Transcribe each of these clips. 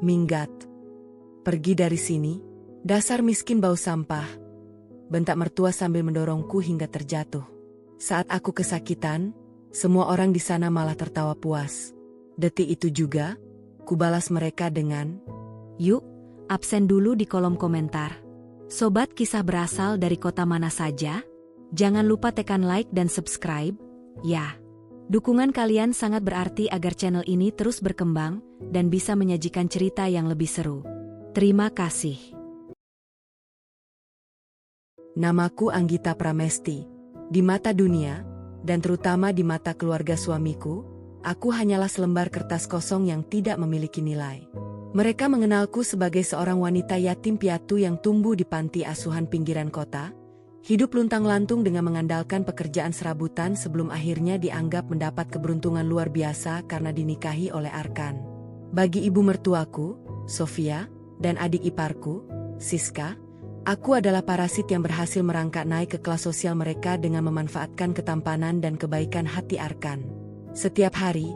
Minggat. Pergi dari sini, dasar miskin bau sampah. Bentak mertua sambil mendorongku hingga terjatuh. Saat aku kesakitan, semua orang di sana malah tertawa puas. Detik itu juga, kubalas mereka dengan, Yuk, absen dulu di kolom komentar. Sobat kisah berasal dari kota mana saja? Jangan lupa tekan like dan subscribe, ya. Dukungan kalian sangat berarti agar channel ini terus berkembang dan bisa menyajikan cerita yang lebih seru. Terima kasih. Namaku Anggita Pramesti. Di mata dunia, dan terutama di mata keluarga suamiku, aku hanyalah selembar kertas kosong yang tidak memiliki nilai. Mereka mengenalku sebagai seorang wanita yatim piatu yang tumbuh di panti asuhan pinggiran kota, hidup luntang-lantung dengan mengandalkan pekerjaan serabutan sebelum akhirnya dianggap mendapat keberuntungan luar biasa karena dinikahi oleh Arkan. Bagi ibu mertuaku, Sofia, dan adik iparku, Siska, aku adalah parasit yang berhasil merangkak naik ke kelas sosial mereka dengan memanfaatkan ketampanan dan kebaikan hati Arkan. Setiap hari,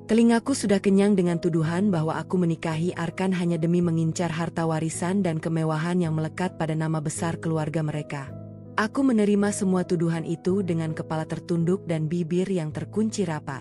telingaku sudah kenyang dengan tuduhan bahwa aku menikahi Arkan hanya demi mengincar harta warisan dan kemewahan yang melekat pada nama besar keluarga mereka. Aku menerima semua tuduhan itu dengan kepala tertunduk dan bibir yang terkunci rapat.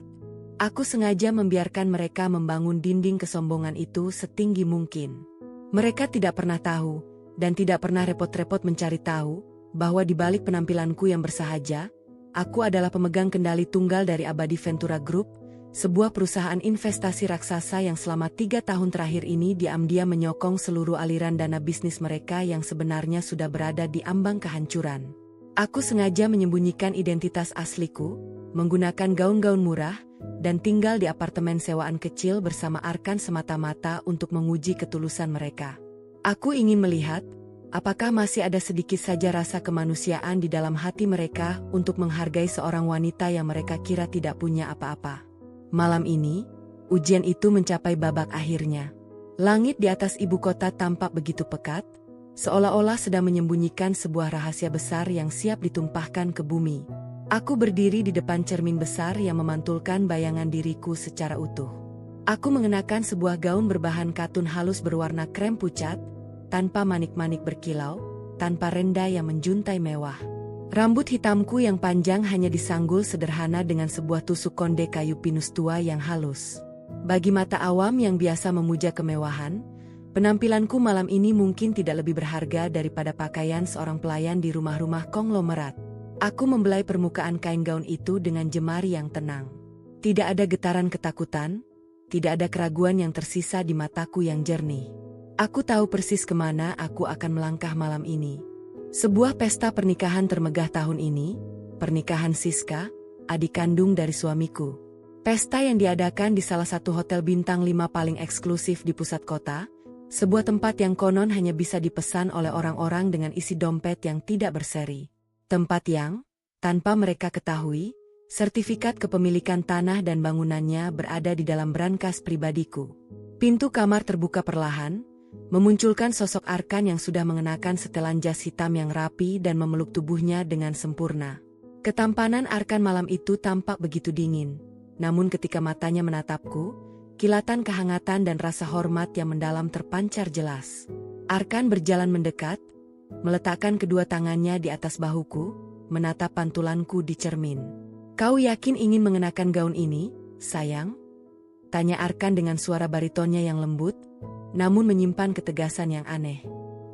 Aku sengaja membiarkan mereka membangun dinding kesombongan itu setinggi mungkin. Mereka tidak pernah tahu, dan tidak pernah repot-repot mencari tahu, bahwa di balik penampilanku yang bersahaja, aku adalah pemegang kendali tunggal dari Abadi Ventura Group, sebuah perusahaan investasi raksasa yang selama 3 tahun terakhir ini diam-diam menyokong seluruh aliran dana bisnis mereka yang sebenarnya sudah berada di ambang kehancuran. Aku sengaja menyembunyikan identitas asliku, menggunakan gaun-gaun murah, dan tinggal di apartemen sewaan kecil bersama Arkan semata-mata untuk menguji ketulusan mereka. Aku ingin melihat, apakah masih ada sedikit saja rasa kemanusiaan di dalam hati mereka untuk menghargai seorang wanita yang mereka kira tidak punya apa-apa. Malam ini, ujian itu mencapai babak akhirnya. Langit di atas ibu kota tampak begitu pekat, seolah-olah sedang menyembunyikan sebuah rahasia besar yang siap ditumpahkan ke bumi. Aku berdiri di depan cermin besar yang memantulkan bayangan diriku secara utuh. Aku mengenakan sebuah gaun berbahan katun halus berwarna krem pucat, tanpa manik-manik berkilau, tanpa renda yang menjuntai mewah. Rambut hitamku yang panjang hanya disanggul sederhana dengan sebuah tusuk konde kayu pinus tua yang halus. Bagi mata awam yang biasa memuja kemewahan, penampilanku malam ini mungkin tidak lebih berharga daripada pakaian seorang pelayan di rumah-rumah konglomerat. Aku membelai permukaan kain gaun itu dengan jemari yang tenang. Tidak ada getaran ketakutan, tidak ada keraguan yang tersisa di mataku yang jernih. Aku tahu persis kemana aku akan melangkah malam ini. Sebuah pesta pernikahan termegah tahun ini, pernikahan Siska, adik kandung dari suamiku. Pesta yang diadakan di salah satu hotel bintang 5 paling eksklusif di pusat kota, sebuah tempat yang konon hanya bisa dipesan oleh orang-orang dengan isi dompet yang tidak berseri. Tempat yang, tanpa mereka ketahui, sertifikat kepemilikan tanah dan bangunannya berada di dalam brankas pribadiku. Pintu kamar terbuka perlahan, memunculkan sosok Arkan yang sudah mengenakan setelan jas hitam yang rapi dan memeluk tubuhnya dengan sempurna. Ketampanan Arkan malam itu tampak begitu dingin, namun ketika matanya menatapku, kilatan kehangatan dan rasa hormat yang mendalam terpancar jelas. Arkan berjalan mendekat, meletakkan kedua tangannya di atas bahuku, menatap pantulanku di cermin. "Kau yakin ingin mengenakan gaun ini, sayang?" tanya Arkan dengan suara baritonnya yang lembut, namun menyimpan ketegasan yang aneh.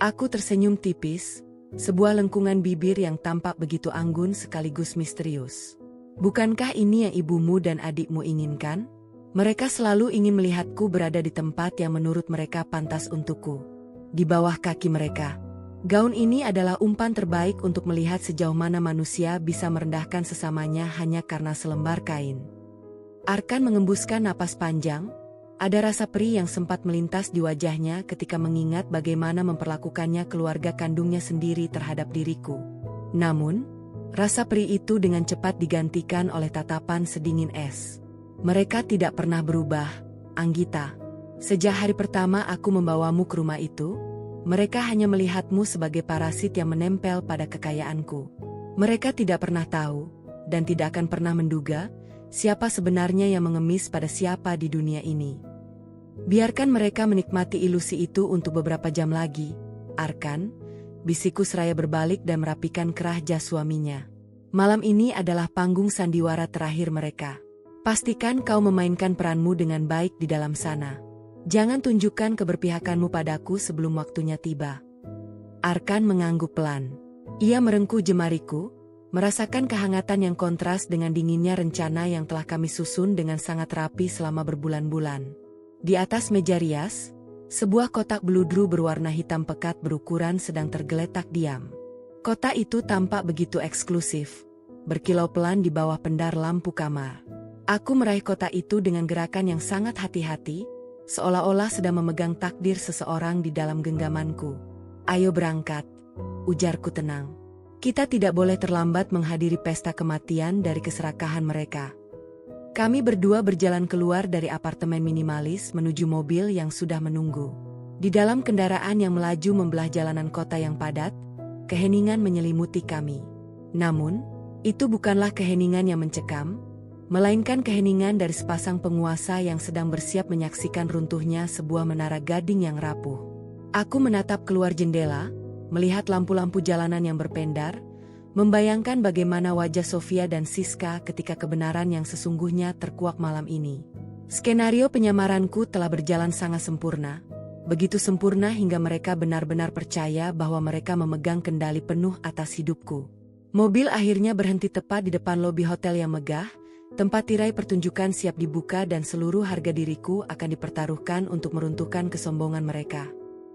Aku tersenyum tipis, sebuah lengkungan bibir yang tampak begitu anggun sekaligus misterius. "Bukankah ini yang ibumu dan adikmu inginkan? Mereka selalu ingin melihatku berada di tempat yang menurut mereka pantas untukku. Di bawah kaki mereka. Gaun ini adalah umpan terbaik untuk melihat sejauh mana manusia bisa merendahkan sesamanya hanya karena selembar kain." Arkan mengembuskan napas panjang. Ada rasa perih yang sempat melintas di wajahnya ketika mengingat bagaimana memperlakukannya keluarga kandungnya sendiri terhadap diriku. Namun, rasa perih itu dengan cepat digantikan oleh tatapan sedingin es. "Mereka tidak pernah berubah, Anggita. Sejak hari pertama aku membawamu ke rumah itu, mereka hanya melihatmu sebagai parasit yang menempel pada kekayaanku. Mereka tidak pernah tahu, dan tidak akan pernah menduga, siapa sebenarnya yang mengemis pada siapa di dunia ini." Biarkan mereka menikmati ilusi itu untuk beberapa jam lagi, Arkan, bisikku seraya berbalik dan merapikan kerah jas suaminya. Malam ini adalah panggung sandiwara terakhir mereka. Pastikan kau memainkan peranmu dengan baik di dalam sana. Jangan tunjukkan keberpihakanmu padaku sebelum waktunya tiba. Arkan mengangguk pelan. Ia merengkuh jemariku, merasakan kehangatan yang kontras dengan dinginnya rencana yang telah kami susun dengan sangat rapi selama berbulan-bulan. Di atas meja rias, sebuah kotak beludru berwarna hitam pekat berukuran sedang tergeletak diam. Kotak itu tampak begitu eksklusif, berkilau pelan di bawah pendar lampu kamar. Aku meraih kotak itu dengan gerakan yang sangat hati-hati, seolah-olah sedang memegang takdir seseorang di dalam genggamanku. Ayo berangkat, ujarku tenang. Kita tidak boleh terlambat menghadiri pesta kematian dari keserakahan mereka. Kami berdua berjalan keluar dari apartemen minimalis menuju mobil yang sudah menunggu. Di dalam kendaraan yang melaju membelah jalanan kota yang padat, keheningan menyelimuti kami. Namun, itu bukanlah keheningan yang mencekam, melainkan keheningan dari sepasang penguasa yang sedang bersiap menyaksikan runtuhnya sebuah menara gading yang rapuh. Aku menatap keluar jendela, melihat lampu-lampu jalanan yang berpendar, membayangkan bagaimana wajah Sofia dan Siska ketika kebenaran yang sesungguhnya terkuak malam ini. Skenario penyamaranku telah berjalan sangat sempurna, begitu sempurna hingga mereka benar-benar percaya bahwa mereka memegang kendali penuh atas hidupku. Mobil akhirnya berhenti tepat di depan lobi hotel yang megah, tempat tirai pertunjukan siap dibuka dan seluruh harga diriku akan dipertaruhkan untuk meruntuhkan kesombongan mereka.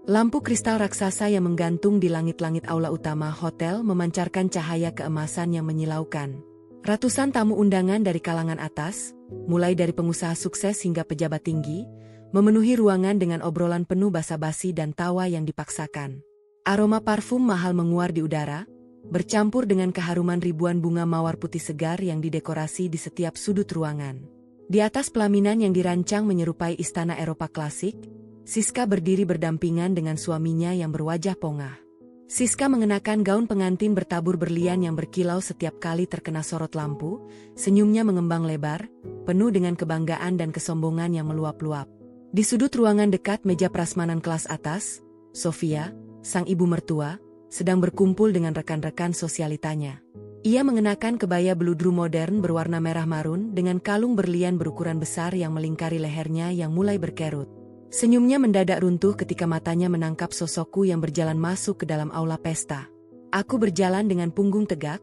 Lampu kristal raksasa yang menggantung di langit-langit aula utama hotel memancarkan cahaya keemasan yang menyilaukan. Ratusan tamu undangan dari kalangan atas, mulai dari pengusaha sukses hingga pejabat tinggi, memenuhi ruangan dengan obrolan penuh basa-basi dan tawa yang dipaksakan. Aroma parfum mahal menguar di udara, bercampur dengan keharuman ribuan bunga mawar putih segar yang didekorasi di setiap sudut ruangan. Di atas pelaminan yang dirancang menyerupai istana Eropa klasik, Siska berdiri berdampingan dengan suaminya yang berwajah pongah. Siska mengenakan gaun pengantin bertabur berlian yang berkilau setiap kali terkena sorot lampu, senyumnya mengembang lebar, penuh dengan kebanggaan dan kesombongan yang meluap-luap. Di sudut ruangan dekat meja prasmanan kelas atas, Sofia, sang ibu mertua, sedang berkumpul dengan rekan-rekan sosialitanya. Ia mengenakan kebaya beludru modern berwarna merah marun dengan kalung berlian berukuran besar yang melingkari lehernya yang mulai berkerut. Senyumnya mendadak runtuh ketika matanya menangkap sosokku yang berjalan masuk ke dalam aula pesta. Aku berjalan dengan punggung tegak,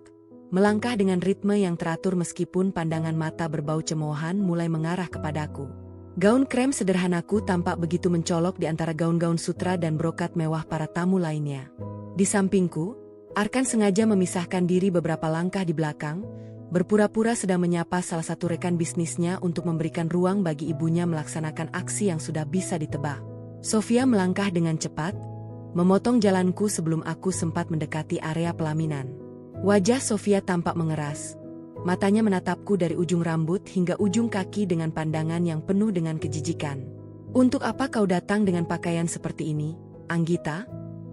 melangkah dengan ritme yang teratur meskipun pandangan mata berbau cemoohan mulai mengarah kepadaku. Gaun krem sederhanaku tampak begitu mencolok di antara gaun-gaun sutra dan brokat mewah para tamu lainnya. Di sampingku, Arkan sengaja memisahkan diri beberapa langkah di belakang, berpura-pura sedang menyapa salah satu rekan bisnisnya untuk memberikan ruang bagi ibunya melaksanakan aksi yang sudah bisa ditebak. Sofia melangkah dengan cepat, memotong jalanku sebelum aku sempat mendekati area pelaminan. Wajah Sofia tampak mengeras. Matanya menatapku dari ujung rambut hingga ujung kaki dengan pandangan yang penuh dengan kejijikan. "Untuk apa kau datang dengan pakaian seperti ini, Anggita?"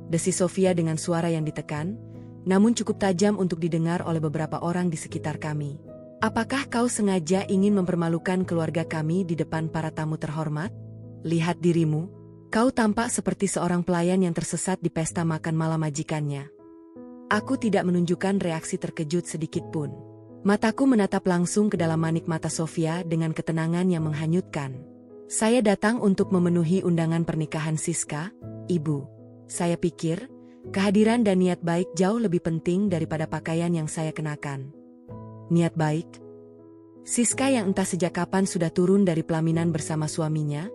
desis Sofia dengan suara yang ditekan, namun cukup tajam untuk didengar oleh beberapa orang di sekitar kami. "Apakah kau sengaja ingin mempermalukan keluarga kami di depan para tamu terhormat? Lihat dirimu, kau tampak seperti seorang pelayan yang tersesat di pesta makan malam majikannya." Aku tidak menunjukkan reaksi terkejut sedikit pun. Mataku menatap langsung ke dalam manik mata Sofia dengan ketenangan yang menghanyutkan. "Saya datang untuk memenuhi undangan pernikahan Siska, Ibu. Saya pikir kehadiran dan niat baik jauh lebih penting daripada pakaian yang saya kenakan." "Niat baik?" Siska yang entah sejak kapan sudah turun dari pelaminan bersama suaminya,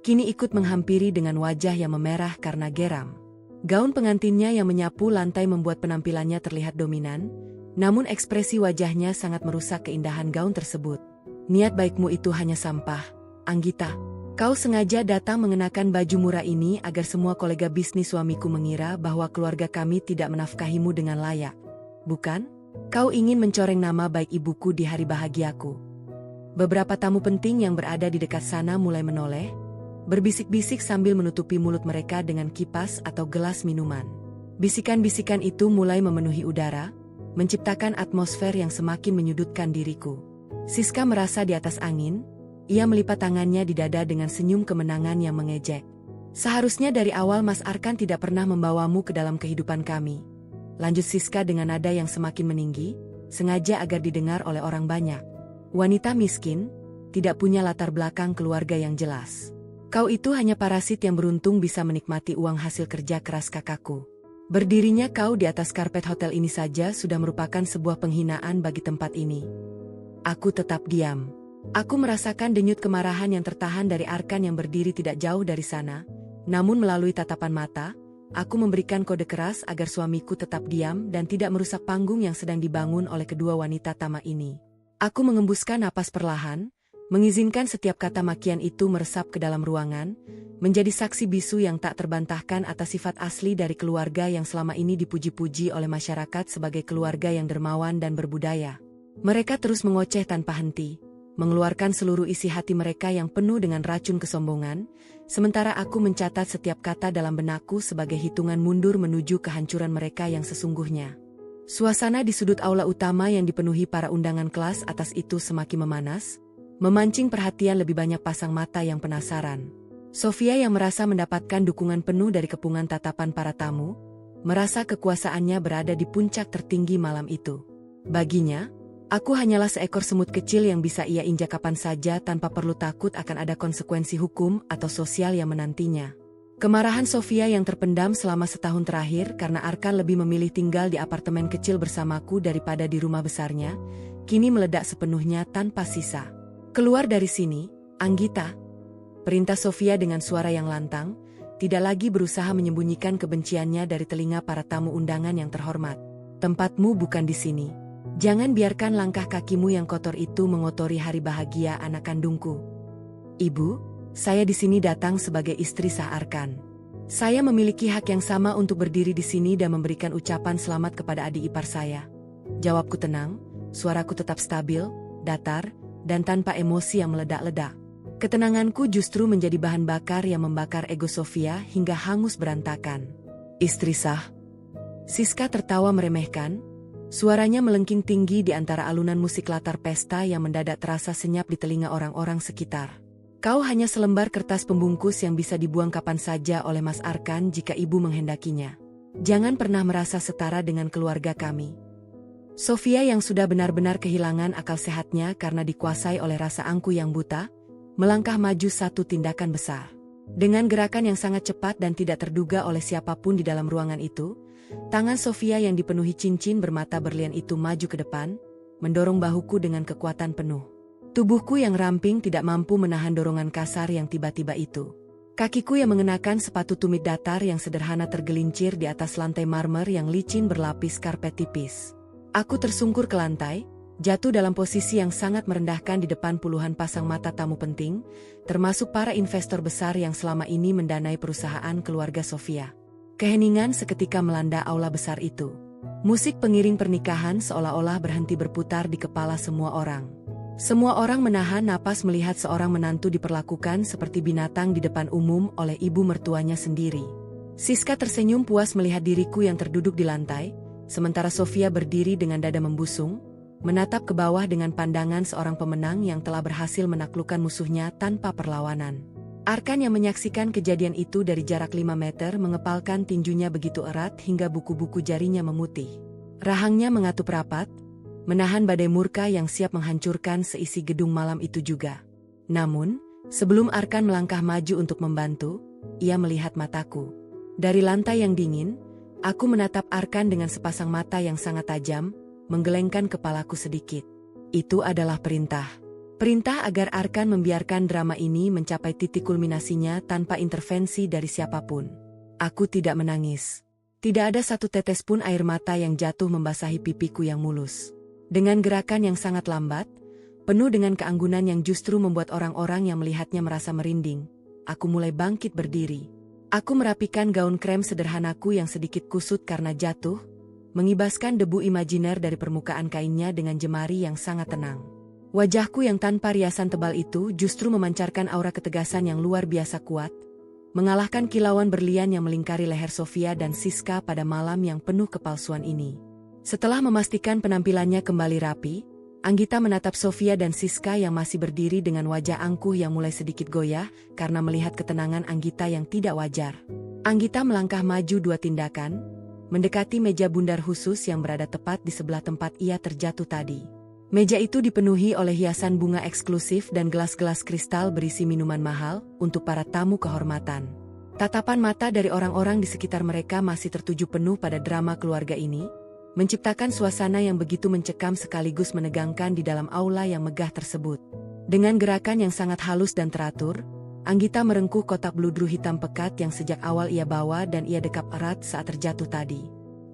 kini ikut menghampiri dengan wajah yang memerah karena geram. Gaun pengantinnya yang menyapu lantai membuat penampilannya terlihat dominan, namun ekspresi wajahnya sangat merusak keindahan gaun tersebut. "Niat baikmu itu hanya sampah, Anggita. Kau sengaja datang mengenakan baju murah ini agar semua kolega bisnis suamiku mengira bahwa keluarga kami tidak menafkahimu dengan layak. Bukan? Kau ingin mencoreng nama baik ibuku di hari bahagiaku." Beberapa tamu penting yang berada di dekat sana mulai menoleh, berbisik-bisik sambil menutupi mulut mereka dengan kipas atau gelas minuman. Bisikan-bisikan itu mulai memenuhi udara, menciptakan atmosfer yang semakin menyudutkan diriku. Siska merasa di atas angin. Ia melipat tangannya di dada dengan senyum kemenangan yang mengejek. Seharusnya dari awal Mas Arkan tidak pernah membawamu ke dalam kehidupan kami. Lanjut Siska dengan nada yang semakin meninggi, sengaja agar didengar oleh orang banyak. Wanita miskin, tidak punya latar belakang keluarga yang jelas. Kau itu hanya parasit yang beruntung bisa menikmati uang hasil kerja keras kakakku. Berdirinya kau di atas karpet hotel ini saja sudah merupakan sebuah penghinaan bagi tempat ini. Aku tetap diam. Aku merasakan denyut kemarahan yang tertahan dari Arkan yang berdiri tidak jauh dari sana. Namun melalui tatapan mata, aku memberikan kode keras agar suamiku tetap diam dan tidak merusak panggung yang sedang dibangun oleh kedua wanita tamak ini. Aku mengembuskan napas perlahan, mengizinkan setiap kata makian itu meresap ke dalam ruangan, menjadi saksi bisu yang tak terbantahkan atas sifat asli dari keluarga yang selama ini dipuji-puji oleh masyarakat sebagai keluarga yang dermawan dan berbudaya. Mereka terus mengoceh tanpa henti, mengeluarkan seluruh isi hati mereka yang penuh dengan racun kesombongan, sementara aku mencatat setiap kata dalam benakku sebagai hitungan mundur menuju kehancuran mereka yang sesungguhnya. Suasana di sudut aula utama yang dipenuhi para undangan kelas atas itu semakin memanas, memancing perhatian lebih banyak pasang mata yang penasaran. Sofia yang merasa mendapatkan dukungan penuh dari kepungan tatapan para tamu, merasa kekuasaannya berada di puncak tertinggi malam itu. Baginya, aku hanyalah seekor semut kecil yang bisa ia injak kapan saja tanpa perlu takut akan ada konsekuensi hukum atau sosial yang menantinya. Kemarahan Sofia yang terpendam selama setahun terakhir karena Arkan lebih memilih tinggal di apartemen kecil bersamaku daripada di rumah besarnya, kini meledak sepenuhnya tanpa sisa. Keluar dari sini, Anggita. Perintah Sofia dengan suara yang lantang, tidak lagi berusaha menyembunyikan kebenciannya dari telinga para tamu undangan yang terhormat. Tempatmu bukan di sini. Jangan biarkan langkah kakimu yang kotor itu mengotori hari bahagia anak kandungku. Ibu, saya di sini datang sebagai istri sah Arkan. Saya memiliki hak yang sama untuk berdiri di sini dan memberikan ucapan selamat kepada adik ipar saya. Jawabku tenang, suaraku tetap stabil, datar, dan tanpa emosi yang meledak-ledak. Ketenanganku justru menjadi bahan bakar yang membakar ego Sofia hingga hangus berantakan. Istri sah. Siska tertawa meremehkan. Suaranya melengking tinggi di antara alunan musik latar pesta yang mendadak terasa senyap di telinga orang-orang sekitar. Kau hanya selembar kertas pembungkus yang bisa dibuang kapan saja oleh Mas Arkan jika ibu menghendakinya. Jangan pernah merasa setara dengan keluarga kami. Sofia yang sudah benar-benar kehilangan akal sehatnya karena dikuasai oleh rasa angku yang buta, melangkah maju satu tindakan besar. Dengan gerakan yang sangat cepat dan tidak terduga oleh siapapun di dalam ruangan itu, tangan Sofia yang dipenuhi cincin bermata berlian itu maju ke depan, mendorong bahuku dengan kekuatan penuh. Tubuhku yang ramping tidak mampu menahan dorongan kasar yang tiba-tiba itu. Kakiku yang mengenakan sepatu tumit datar yang sederhana tergelincir di atas lantai marmer yang licin berlapis karpet tipis. Aku tersungkur ke lantai, jatuh dalam posisi yang sangat merendahkan di depan puluhan pasang mata tamu penting, termasuk para investor besar yang selama ini mendanai perusahaan keluarga Sofia. Keheningan seketika melanda aula besar itu. Musik pengiring pernikahan seolah-olah berhenti berputar di kepala semua orang. Semua orang menahan napas melihat seorang menantu diperlakukan seperti binatang di depan umum oleh ibu mertuanya sendiri. Siska tersenyum puas melihat diriku yang terduduk di lantai, sementara Sofia berdiri dengan dada membusung, menatap ke bawah dengan pandangan seorang pemenang yang telah berhasil menaklukkan musuhnya tanpa perlawanan. Arkan yang menyaksikan kejadian itu dari jarak 5 meter mengepalkan tinjunya begitu erat hingga buku-buku jarinya memutih. Rahangnya mengatup rapat, menahan badai murka yang siap menghancurkan seisi gedung malam itu juga. Namun, sebelum Arkan melangkah maju untuk membantu, ia melihat mataku. Dari lantai yang dingin, aku menatap Arkan dengan sepasang mata yang sangat tajam, menggelengkan kepalaku sedikit. Itu adalah perintah. Perintah agar Arkan membiarkan drama ini mencapai titik kulminasinya tanpa intervensi dari siapapun. Aku tidak menangis. Tidak ada satu tetes pun air mata yang jatuh membasahi pipiku yang mulus. Dengan gerakan yang sangat lambat, penuh dengan keanggunan yang justru membuat orang-orang yang melihatnya merasa merinding, aku mulai bangkit berdiri. Aku merapikan gaun krem sederhanaku yang sedikit kusut karena jatuh, mengibaskan debu imajiner dari permukaan kainnya dengan jemari yang sangat tenang. Wajahku yang tanpa riasan tebal itu justru memancarkan aura ketegasan yang luar biasa kuat, mengalahkan kilauan berlian yang melingkari leher Sofia dan Siska pada malam yang penuh kepalsuan ini. Setelah memastikan penampilannya kembali rapi, Anggita menatap Sofia dan Siska yang masih berdiri dengan wajah angkuh yang mulai sedikit goyah karena melihat ketenangan Anggita yang tidak wajar. Anggita melangkah maju 2 tindakan, mendekati meja bundar khusus yang berada tepat di sebelah tempat ia terjatuh tadi. Meja itu dipenuhi oleh hiasan bunga eksklusif dan gelas-gelas kristal berisi minuman mahal untuk para tamu kehormatan. Tatapan mata dari orang-orang di sekitar mereka masih tertuju penuh pada drama keluarga ini, menciptakan suasana yang begitu mencekam sekaligus menegangkan di dalam aula yang megah tersebut. Dengan gerakan yang sangat halus dan teratur, Anggita merengkuh kotak bludru hitam pekat yang sejak awal ia bawa dan ia dekap erat saat terjatuh tadi.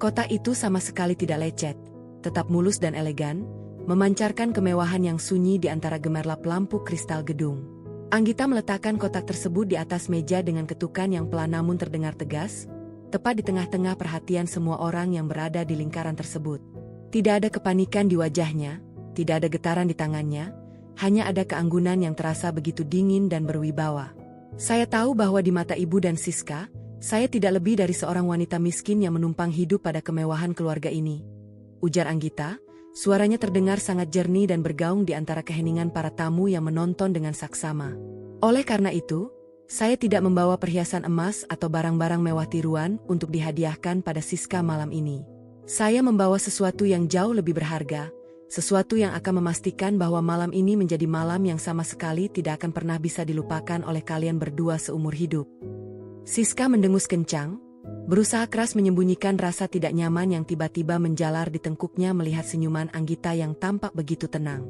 Kotak itu sama sekali tidak lecet, tetap mulus dan elegan, memancarkan kemewahan yang sunyi di antara gemerlap lampu kristal gedung. Anggita meletakkan kotak tersebut di atas meja dengan ketukan yang pelan namun terdengar tegas, tepat di tengah-tengah perhatian semua orang yang berada di lingkaran tersebut. Tidak ada kepanikan di wajahnya, tidak ada getaran di tangannya, hanya ada keanggunan yang terasa begitu dingin dan berwibawa. Saya tahu bahwa di mata ibu dan Siska, saya tidak lebih dari seorang wanita miskin yang menumpang hidup pada kemewahan keluarga ini, ujar Anggita. Suaranya terdengar sangat jernih dan bergaung di antara keheningan para tamu yang menonton dengan saksama. Oleh karena itu, saya tidak membawa perhiasan emas atau barang-barang mewah tiruan untuk dihadiahkan pada Siska malam ini. Saya membawa sesuatu yang jauh lebih berharga, sesuatu yang akan memastikan bahwa malam ini menjadi malam yang sama sekali tidak akan pernah bisa dilupakan oleh kalian berdua seumur hidup. Siska mendengus kencang, berusaha keras menyembunyikan rasa tidak nyaman yang tiba-tiba menjalar di tengkuknya melihat senyuman Anggita yang tampak begitu tenang.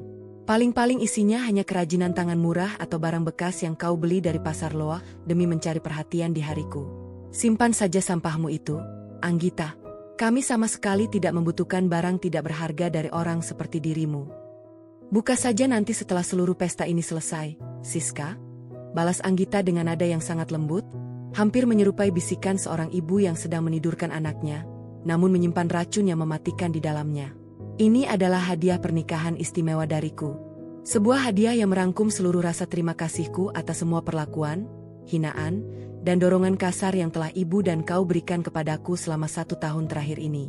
Paling-paling isinya hanya kerajinan tangan murah atau barang bekas yang kau beli dari pasar loa demi mencari perhatian di hariku. Simpan saja sampahmu itu, Anggita. Kami sama sekali tidak membutuhkan barang tidak berharga dari orang seperti dirimu. Buka saja nanti setelah seluruh pesta ini selesai, Siska, balas Anggita dengan nada yang sangat lembut, hampir menyerupai bisikan seorang ibu yang sedang menidurkan anaknya, namun menyimpan racun yang mematikan di dalamnya. Ini adalah hadiah pernikahan istimewa dariku. Sebuah hadiah yang merangkum seluruh rasa terima kasihku atas semua perlakuan, hinaan, dan dorongan kasar yang telah ibu dan kau berikan kepadaku selama 1 tahun terakhir ini.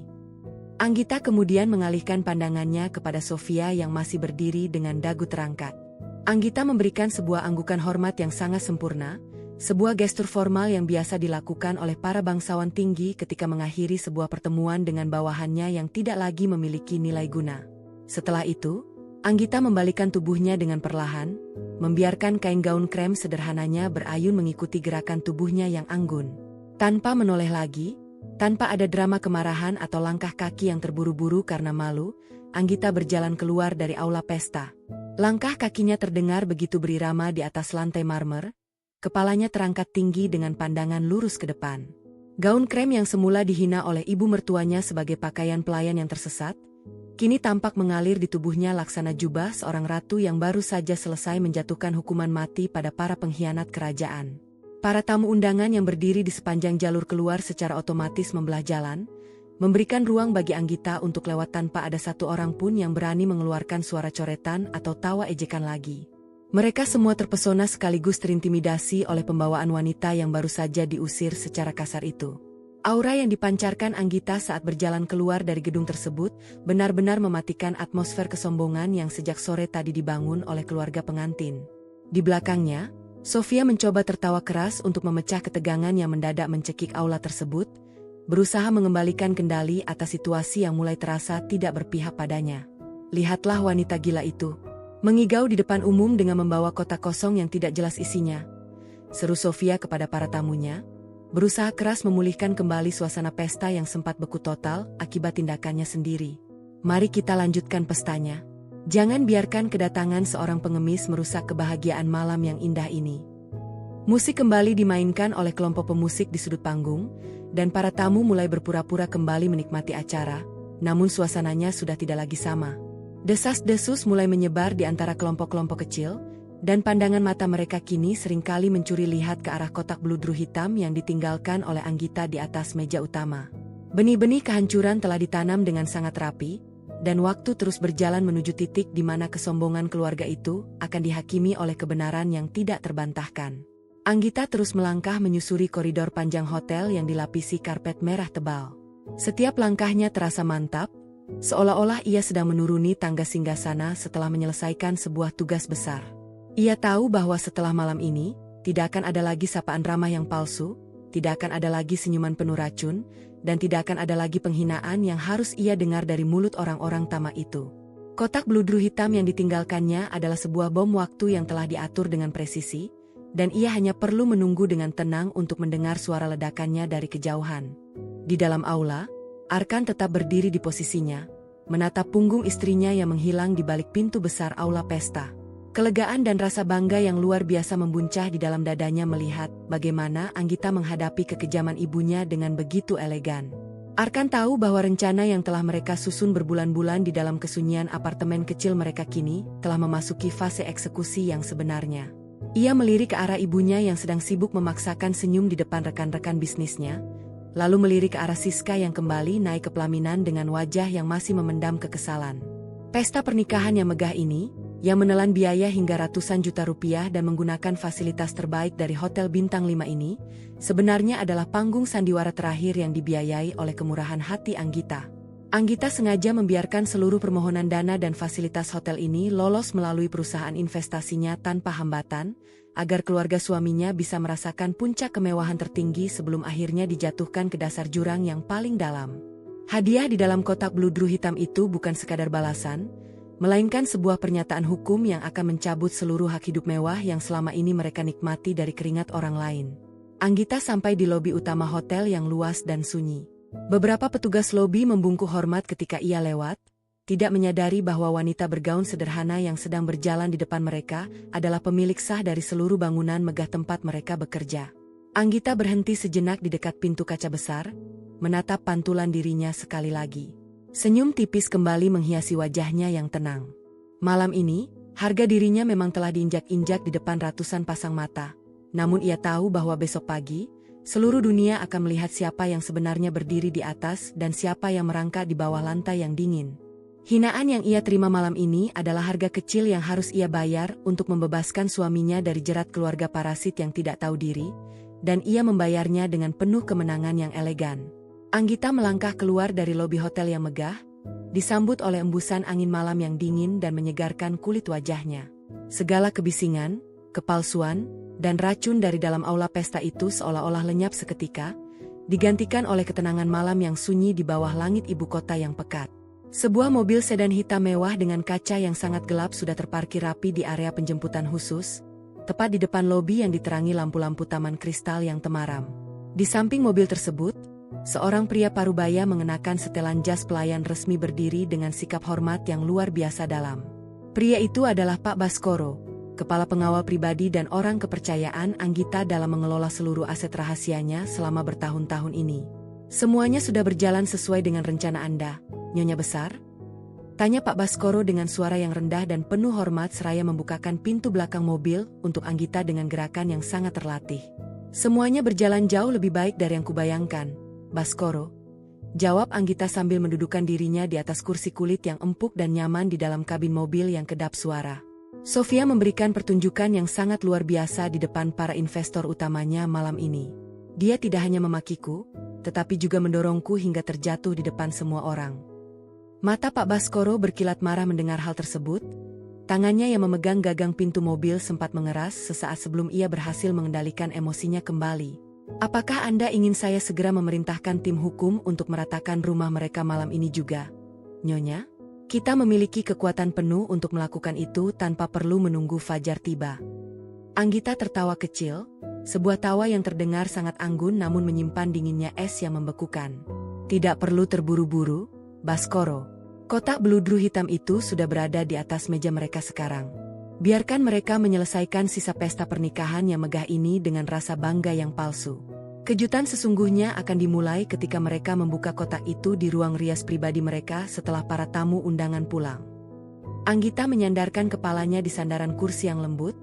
Anggita kemudian mengalihkan pandangannya kepada Sofia yang masih berdiri dengan dagu terangkat. Anggita memberikan sebuah anggukan hormat yang sangat sempurna, sebuah gestur formal yang biasa dilakukan oleh para bangsawan tinggi ketika mengakhiri sebuah pertemuan dengan bawahannya yang tidak lagi memiliki nilai guna. Setelah itu, Anggita membalikan tubuhnya dengan perlahan, membiarkan kain gaun krem sederhananya berayun mengikuti gerakan tubuhnya yang anggun. Tanpa menoleh lagi, tanpa ada drama kemarahan atau langkah kaki yang terburu-buru karena malu, Anggita berjalan keluar dari aula pesta. Langkah kakinya terdengar begitu berirama di atas lantai marmer. Kepalanya terangkat tinggi dengan pandangan lurus ke depan. Gaun krem yang semula dihina oleh ibu mertuanya sebagai pakaian pelayan yang tersesat, kini tampak mengalir di tubuhnya laksana jubah seorang ratu yang baru saja selesai menjatuhkan hukuman mati pada para pengkhianat kerajaan. Para tamu undangan yang berdiri di sepanjang jalur keluar secara otomatis membelah jalan, memberikan ruang bagi Anggita untuk lewat tanpa ada satu orang pun yang berani mengeluarkan suara coretan atau tawa ejekan lagi. Mereka semua terpesona sekaligus terintimidasi oleh pembawaan wanita yang baru saja diusir secara kasar itu. Aura yang dipancarkan Anggita saat berjalan keluar dari gedung tersebut benar-benar mematikan atmosfer kesombongan yang sejak sore tadi dibangun oleh keluarga pengantin. Di belakangnya, Sofia mencoba tertawa keras untuk memecah ketegangan yang mendadak mencekik aula tersebut, berusaha mengembalikan kendali atas situasi yang mulai terasa tidak berpihak padanya. Lihatlah wanita gila itu. Mengigau di depan umum dengan membawa kotak kosong yang tidak jelas isinya, seru Sofia kepada para tamunya, berusaha keras memulihkan kembali suasana pesta yang sempat beku total akibat tindakannya sendiri. Mari kita lanjutkan pestanya. Jangan biarkan kedatangan seorang pengemis merusak kebahagiaan malam yang indah ini. Musik kembali dimainkan oleh kelompok pemusik di sudut panggung, dan para tamu mulai berpura-pura kembali menikmati acara, namun suasananya sudah tidak lagi sama. Desas-desus mulai menyebar di antara kelompok-kelompok kecil, dan pandangan mata mereka kini seringkali mencuri lihat ke arah kotak bludru hitam yang ditinggalkan oleh Anggita di atas meja utama. Benih-benih kehancuran telah ditanam dengan sangat rapi, dan waktu terus berjalan menuju titik di mana kesombongan keluarga itu akan dihakimi oleh kebenaran yang tidak terbantahkan. Anggita terus melangkah menyusuri koridor panjang hotel yang dilapisi karpet merah tebal. Setiap langkahnya terasa mantap, seolah-olah ia sedang menuruni tangga singgasana setelah menyelesaikan sebuah tugas besar. Ia tahu bahwa setelah malam ini, tidak akan ada lagi sapaan ramah yang palsu, tidak akan ada lagi senyuman penuh racun, dan tidak akan ada lagi penghinaan yang harus ia dengar dari mulut orang-orang tamak itu. Kotak bludru hitam yang ditinggalkannya adalah sebuah bom waktu yang telah diatur dengan presisi, dan ia hanya perlu menunggu dengan tenang untuk mendengar suara ledakannya dari kejauhan. Di dalam aula, Arkan tetap berdiri di posisinya, menatap punggung istrinya yang menghilang di balik pintu besar aula pesta. Kelegaan dan rasa bangga yang luar biasa membuncah di dalam dadanya melihat bagaimana Anggita menghadapi kekejaman ibunya dengan begitu elegan. Arkan tahu bahwa rencana yang telah mereka susun berbulan-bulan di dalam kesunyian apartemen kecil mereka kini telah memasuki fase eksekusi yang sebenarnya. Ia melirik ke arah ibunya yang sedang sibuk memaksakan senyum di depan rekan-rekan bisnisnya, lalu melirik ke arah Siska yang kembali naik ke pelaminan dengan wajah yang masih memendam kekesalan. Pesta pernikahan yang megah ini, yang menelan biaya hingga ratusan juta rupiah dan menggunakan fasilitas terbaik dari Hotel Bintang 5 ini, sebenarnya adalah panggung sandiwara terakhir yang dibiayai oleh kemurahan hati Anggita. Anggita sengaja membiarkan seluruh permohonan dana dan fasilitas hotel ini lolos melalui perusahaan investasinya tanpa hambatan, agar keluarga suaminya bisa merasakan puncak kemewahan tertinggi sebelum akhirnya dijatuhkan ke dasar jurang yang paling dalam. Hadiah di dalam kotak bludru hitam itu bukan sekadar balasan, melainkan sebuah pernyataan hukum yang akan mencabut seluruh hak hidup mewah yang selama ini mereka nikmati dari keringat orang lain. Anggita sampai di lobi utama hotel yang luas dan sunyi. Beberapa petugas lobi membungkuk hormat ketika ia lewat, tidak menyadari bahwa wanita bergaun sederhana yang sedang berjalan di depan mereka adalah pemilik sah dari seluruh bangunan megah tempat mereka bekerja. Anggita berhenti sejenak di dekat pintu kaca besar, menatap pantulan dirinya sekali lagi. Senyum tipis kembali menghiasi wajahnya yang tenang. Malam ini, harga dirinya memang telah diinjak-injak di depan ratusan pasang mata. Namun ia tahu bahwa besok pagi, seluruh dunia akan melihat siapa yang sebenarnya berdiri di atas dan siapa yang merangkak di bawah lantai yang dingin. Hinaan yang ia terima malam ini adalah harga kecil yang harus ia bayar untuk membebaskan suaminya dari jerat keluarga parasit yang tidak tahu diri, dan ia membayarnya dengan penuh kemenangan yang elegan. Anggita melangkah keluar dari lobi hotel yang megah, disambut oleh embusan angin malam yang dingin dan menyegarkan kulit wajahnya. Segala kebisingan, kepalsuan, dan racun dari dalam aula pesta itu seolah-olah lenyap seketika, digantikan oleh ketenangan malam yang sunyi di bawah langit ibu kota yang pekat. Sebuah mobil sedan hitam mewah dengan kaca yang sangat gelap sudah terparkir rapi di area penjemputan khusus, tepat di depan lobi yang diterangi lampu-lampu taman kristal yang temaram. Di samping mobil tersebut, seorang pria parubaya mengenakan setelan jas pelayan resmi berdiri dengan sikap hormat yang luar biasa dalam. Pria itu adalah Pak Baskoro, kepala pengawal pribadi dan orang kepercayaan Anggita dalam mengelola seluruh aset rahasianya selama bertahun-tahun ini. Semuanya sudah berjalan sesuai dengan rencana Anda, Nyonya Besar? Tanya Pak Baskoro dengan suara yang rendah dan penuh hormat seraya membukakan pintu belakang mobil untuk Anggita dengan gerakan yang sangat terlatih. Semuanya berjalan jauh lebih baik dari yang kubayangkan, Baskoro. Jawab Anggita sambil mendudukan dirinya di atas kursi kulit yang empuk dan nyaman di dalam kabin mobil yang kedap suara. Sofia memberikan pertunjukan yang sangat luar biasa di depan para investor utamanya malam ini. Dia tidak hanya memakiku, tetapi juga mendorongku hingga terjatuh di depan semua orang. Mata Pak Baskoro berkilat marah mendengar hal tersebut. Tangannya yang memegang gagang pintu mobil sempat mengeras sesaat sebelum ia berhasil mengendalikan emosinya kembali. Apakah Anda ingin saya segera memerintahkan tim hukum untuk meratakan rumah mereka malam ini juga, Nyonya? Kita memiliki kekuatan penuh untuk melakukan itu tanpa perlu menunggu fajar tiba. Anggita tertawa kecil, sebuah tawa yang terdengar sangat anggun namun menyimpan dinginnya es yang membekukan. Tidak perlu terburu-buru, Baskoro. Kotak bludru hitam itu sudah berada di atas meja mereka sekarang. Biarkan mereka menyelesaikan sisa pesta pernikahan yang megah ini dengan rasa bangga yang palsu. Kejutan sesungguhnya akan dimulai ketika mereka membuka kotak itu di ruang rias pribadi mereka setelah para tamu undangan pulang. Anggita menyandarkan kepalanya di sandaran kursi yang lembut,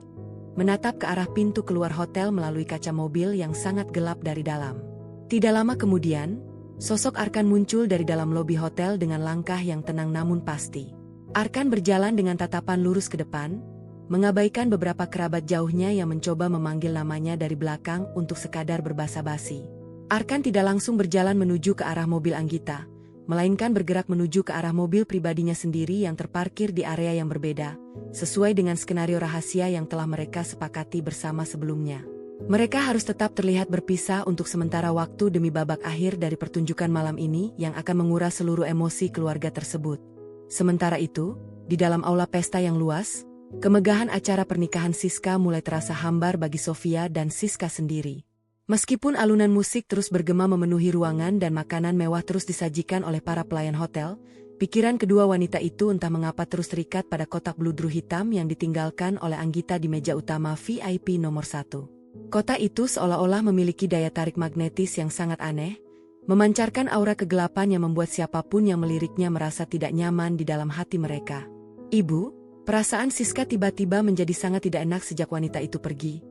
menatap ke arah pintu keluar hotel melalui kaca mobil yang sangat gelap dari dalam. Tidak lama kemudian, sosok Arkan muncul dari dalam lobi hotel dengan langkah yang tenang namun pasti. Arkan berjalan dengan tatapan lurus ke depan, mengabaikan beberapa kerabat jauhnya yang mencoba memanggil namanya dari belakang untuk sekadar berbasa-basi. Arkan tidak langsung berjalan menuju ke arah mobil Anggita, melainkan bergerak menuju ke arah mobil pribadinya sendiri yang terparkir di area yang berbeda, sesuai dengan skenario rahasia yang telah mereka sepakati bersama sebelumnya. Mereka harus tetap terlihat berpisah untuk sementara waktu demi babak akhir dari pertunjukan malam ini yang akan menguras seluruh emosi keluarga tersebut. Sementara itu, di dalam aula pesta yang luas, kemegahan acara pernikahan Siska mulai terasa hambar bagi Sofia dan Siska sendiri. Meskipun alunan musik terus bergema memenuhi ruangan dan makanan mewah terus disajikan oleh para pelayan hotel, pikiran kedua wanita itu entah mengapa terus terikat pada kotak bludru hitam yang ditinggalkan oleh Anggita di meja utama VIP nomor 1. Kotak itu seolah-olah memiliki daya tarik magnetis yang sangat aneh, memancarkan aura kegelapan yang membuat siapapun yang meliriknya merasa tidak nyaman di dalam hati mereka. "Ibu," perasaan Siska tiba-tiba menjadi sangat tidak enak sejak wanita itu pergi.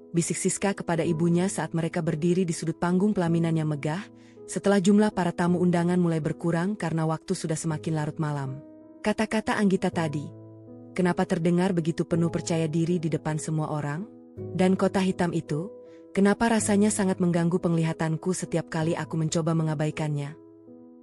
Bisik Siska kepada ibunya saat mereka berdiri di sudut panggung pelaminan yang megah, setelah jumlah para tamu undangan mulai berkurang karena waktu sudah semakin larut malam. Kata-kata Anggita tadi, kenapa terdengar begitu penuh percaya diri di depan semua orang? Dan kotak hitam itu, kenapa rasanya sangat mengganggu penglihatanku setiap kali aku mencoba mengabaikannya?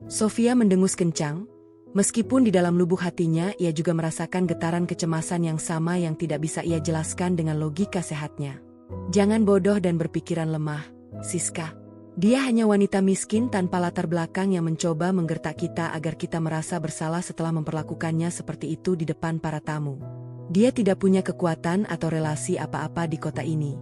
Sofia mendengus kencang, meskipun di dalam lubuk hatinya ia juga merasakan getaran kecemasan yang sama yang tidak bisa ia jelaskan dengan logika sehatnya. "Jangan bodoh dan berpikiran lemah, Siska. Dia hanya wanita miskin tanpa latar belakang yang mencoba menggertak kita agar kita merasa bersalah setelah memperlakukannya seperti itu di depan para tamu. Dia tidak punya kekuatan atau relasi apa-apa di kota ini.